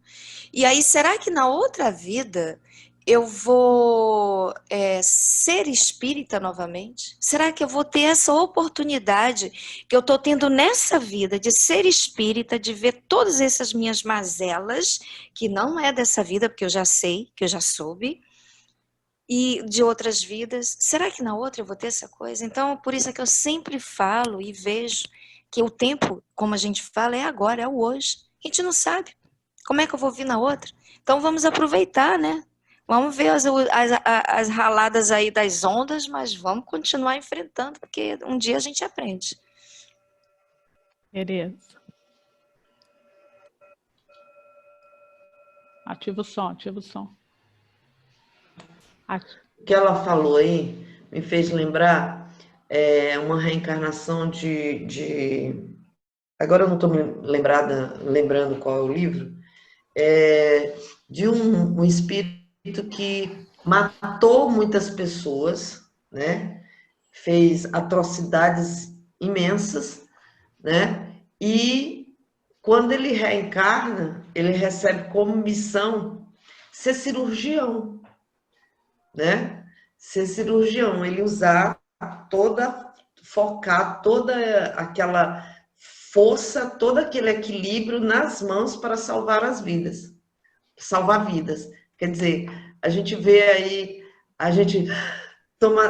e aí será que na outra vida eu vou ser espírita novamente? Será que eu vou ter essa oportunidade que eu estou tendo nessa vida de ser espírita, de ver todas essas minhas mazelas, que não é dessa vida, porque eu já sei, que eu já soube, e de outras vidas. Será que na outra eu vou ter essa coisa? Então, por isso é que eu sempre falo e vejo que o tempo, como a gente fala, é agora, é o hoje. A gente não sabe. Como é que eu vou vir na outra? Então, vamos aproveitar, né? Vamos ver as raladas aí das ondas, mas vamos continuar enfrentando, porque um dia a gente aprende. Beleza. Ativa o som, ativa o som. O que ela falou aí me fez lembrar uma reencarnação Agora eu não estou lembrando qual é o livro, de um espírito que matou muitas pessoas, né? Fez atrocidades imensas, né? E quando ele reencarna, ele recebe como missão ser cirurgião, né? Ser cirurgião, ele focar toda aquela força, todo aquele equilíbrio nas mãos para salvar vidas. Quer dizer, a gente vê aí, a gente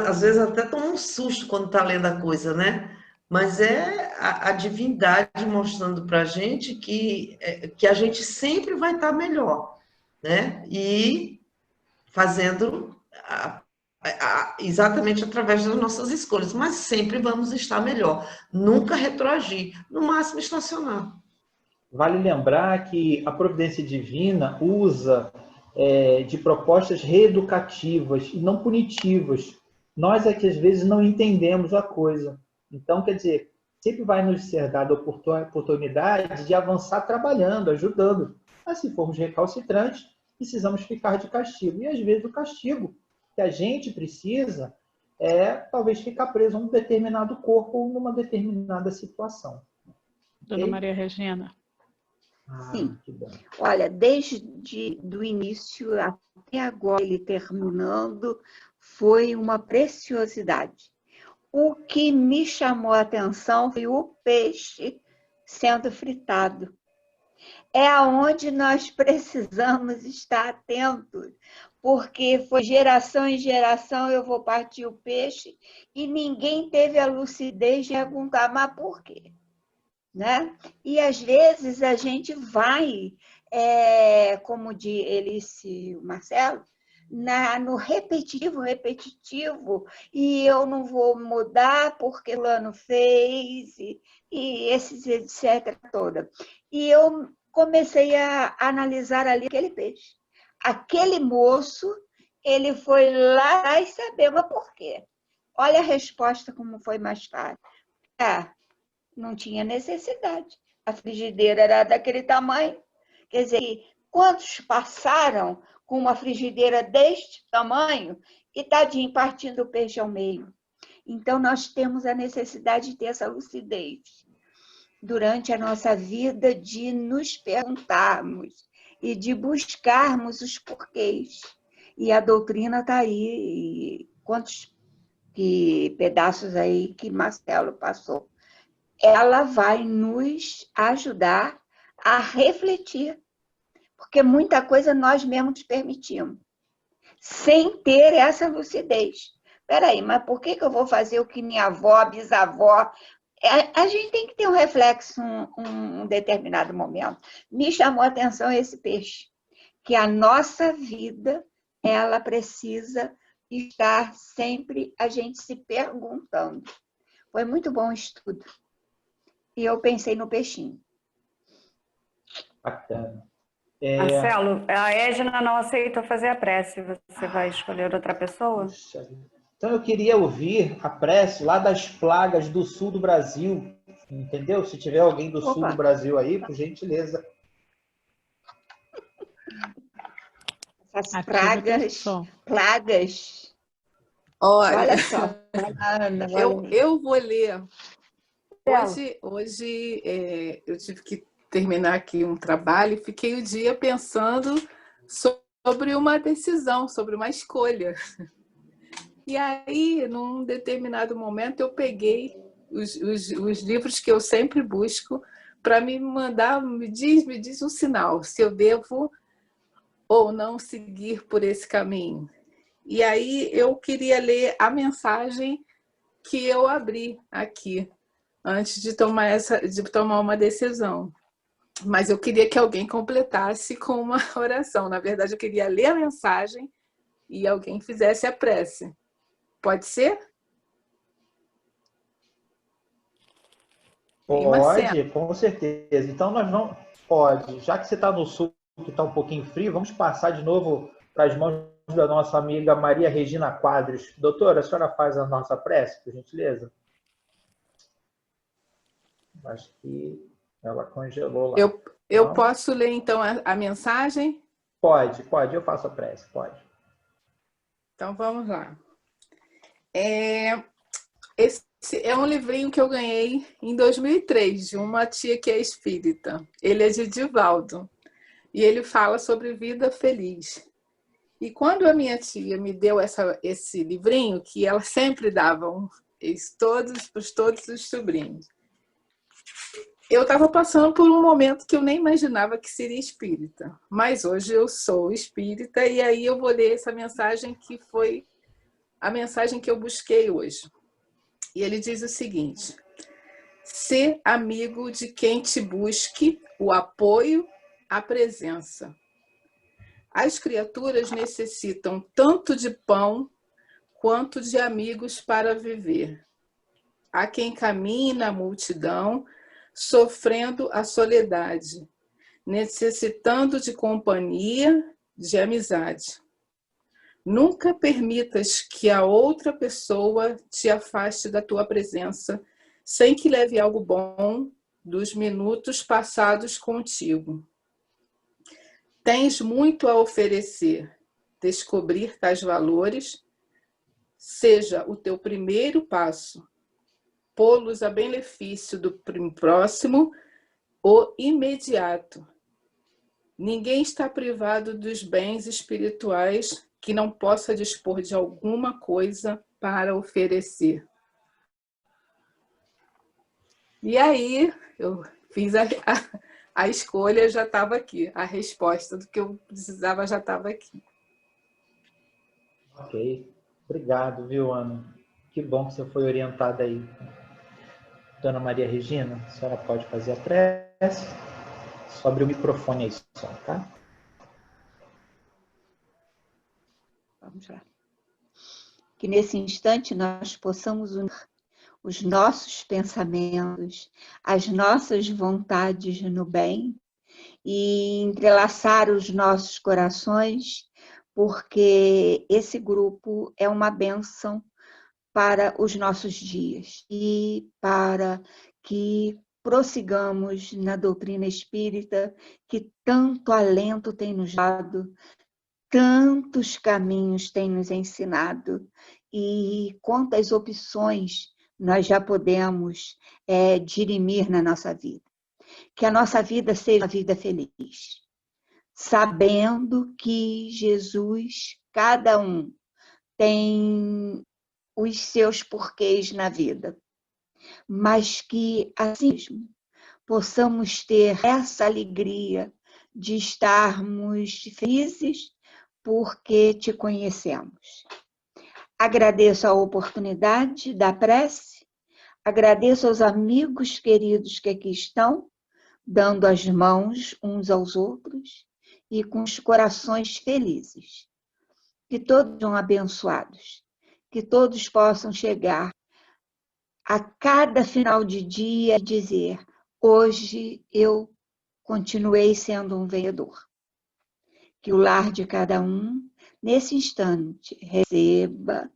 às vezes até toma um susto quando está lendo a coisa, né? Mas é a divindade mostrando para a gente que a gente sempre vai estar melhor, né? E fazendo exatamente através das nossas escolhas, mas sempre vamos estar melhor, nunca retroagir, no máximo estacionar. Vale lembrar que a providência divina usa de propostas reeducativas e não punitivas. Nós é que às vezes não entendemos a coisa. Então, quer dizer, sempre vai nos ser dada a oportunidade de avançar trabalhando, ajudando. Mas se formos recalcitrantes, precisamos ficar de castigo. E às vezes o castigo que a gente precisa talvez ficar preso a um determinado corpo ou numa determinada situação. Dona Maria Regina. Sim. Olha, desde o início até agora, ele terminando, foi uma preciosidade. O que me chamou a atenção foi o peixe sendo fritado. É aonde nós precisamos estar atentos, porque foi geração em geração eu vou partir o peixe e ninguém teve a lucidez de perguntar, mas por quê? Né? E às vezes a gente vai, como disse o Marcelo, no repetitivo, e eu não vou mudar porque o ano fez, e esses etc. toda. E eu comecei a analisar ali aquele peixe. Aquele moço, ele foi lá e sabia, mas por quê? Olha a resposta como foi mais fácil. Não tinha necessidade. A frigideira era daquele tamanho. Quer dizer, quantos passaram com uma frigideira deste tamanho e, tadinho, partindo o peixe ao meio? Então, nós temos a necessidade de ter essa lucidez durante a nossa vida, de nos perguntarmos e de buscarmos os porquês. E a doutrina está aí, quantos pedaços aí que Marcelo passou. Ela vai nos ajudar a refletir, porque muita coisa nós mesmos permitimos, sem ter essa lucidez. Espera aí, mas por que eu vou fazer o que minha avó, bisavó... A gente tem que ter um reflexo em um determinado momento. Me chamou a atenção esse peixe, que a nossa vida, ela precisa estar sempre a gente se perguntando. Foi muito bom o estudo. E eu pensei no peixinho. Bacana. Marcelo, a Edna não aceitou fazer a prece. Você vai escolher outra pessoa? Então eu queria ouvir a prece lá das plagas do sul do Brasil. Entendeu? Se tiver alguém do sul do Brasil aí, por gentileza. Essas plagas. Olha só. Eu vou ler. Hoje eu tive que terminar aqui um trabalho e fiquei o dia pensando sobre uma decisão, sobre uma escolha. E aí, num determinado momento, eu peguei os livros que eu sempre busco para me mandar, me diz um sinal, se eu devo ou não seguir por esse caminho. E aí eu queria ler a mensagem que eu abri aqui, antes de tomar uma decisão. Mas eu queria que alguém completasse com uma oração. Na verdade, eu queria ler a mensagem e alguém fizesse a prece. Pode ser? Pode, com certeza. Então nós vamos. Pode. Já que você está no sul, que está um pouquinho frio, vamos passar de novo para as mãos da nossa amiga Maria Regina Quadros. Doutora, a senhora faz a nossa prece, por gentileza? Acho que ela congelou lá. Eu posso ler, então, a mensagem? Pode. Eu faço a prece, pode. Então, vamos lá. Esse é um livrinho que eu ganhei em 2003, de uma tia que é espírita. Ele é de Divaldo. E ele fala sobre vida feliz. E quando a minha tia me deu esse livrinho, que ela sempre dava para todos os sobrinhos, eu estava passando por um momento que eu nem imaginava que seria espírita. Mas hoje eu sou espírita e aí eu vou ler essa mensagem que foi a mensagem que eu busquei hoje. E ele diz o seguinte: ser amigo de quem te busque o apoio, a presença. As criaturas necessitam tanto de pão quanto de amigos para viver. Há quem caminhe na multidão, sofrendo a soledade, necessitando de companhia, de amizade. Nunca permitas que a outra pessoa te afaste da tua presença, sem que leve algo bom dos minutos passados contigo. Tens muito a oferecer. Descobrir tais valores seja o teu primeiro passo. Pô-los a benefício do próximo, o imediato. Ninguém está privado dos bens espirituais que não possa dispor de alguma coisa para oferecer. E aí, eu fiz a escolha, já estava aqui. A resposta do que eu precisava já estava aqui. Ok. Obrigado, viu, Ana? Que bom que você foi orientada aí. Dona Maria Regina, a senhora pode fazer a prece. Só abrir o microfone aí, só, tá? Vamos lá. Que nesse instante nós possamos unir os nossos pensamentos, as nossas vontades no bem e entrelaçar os nossos corações, porque esse grupo é uma bênção para os nossos dias e para que prossigamos na doutrina espírita que tanto alento tem nos dado, tantos caminhos tem nos ensinado e quantas opções nós já podemos dirimir na nossa vida. Que a nossa vida seja uma vida feliz, sabendo que Jesus, cada um, tem os seus porquês na vida, mas que, assim mesmo, possamos ter essa alegria de estarmos felizes porque te conhecemos. Agradeço a oportunidade da prece, agradeço aos amigos queridos que aqui estão, dando as mãos uns aos outros e com os corações felizes. Que todos sejam abençoados, que todos possam chegar a cada final de dia e dizer: hoje eu continuei sendo um vencedor. Que o lar de cada um, nesse instante, receba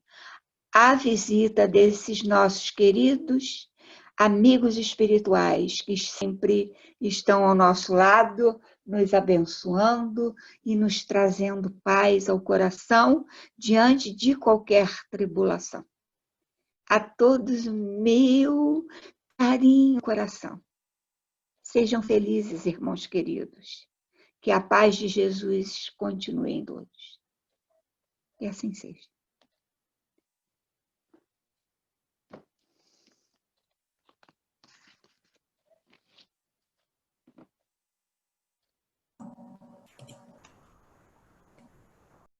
a visita desses nossos queridos amigos espirituais que sempre estão ao nosso lado, nos abençoando e nos trazendo paz ao coração diante de qualquer tribulação. A todos, meu carinho no coração. Sejam felizes, irmãos queridos. Que a paz de Jesus continue em todos. E assim seja.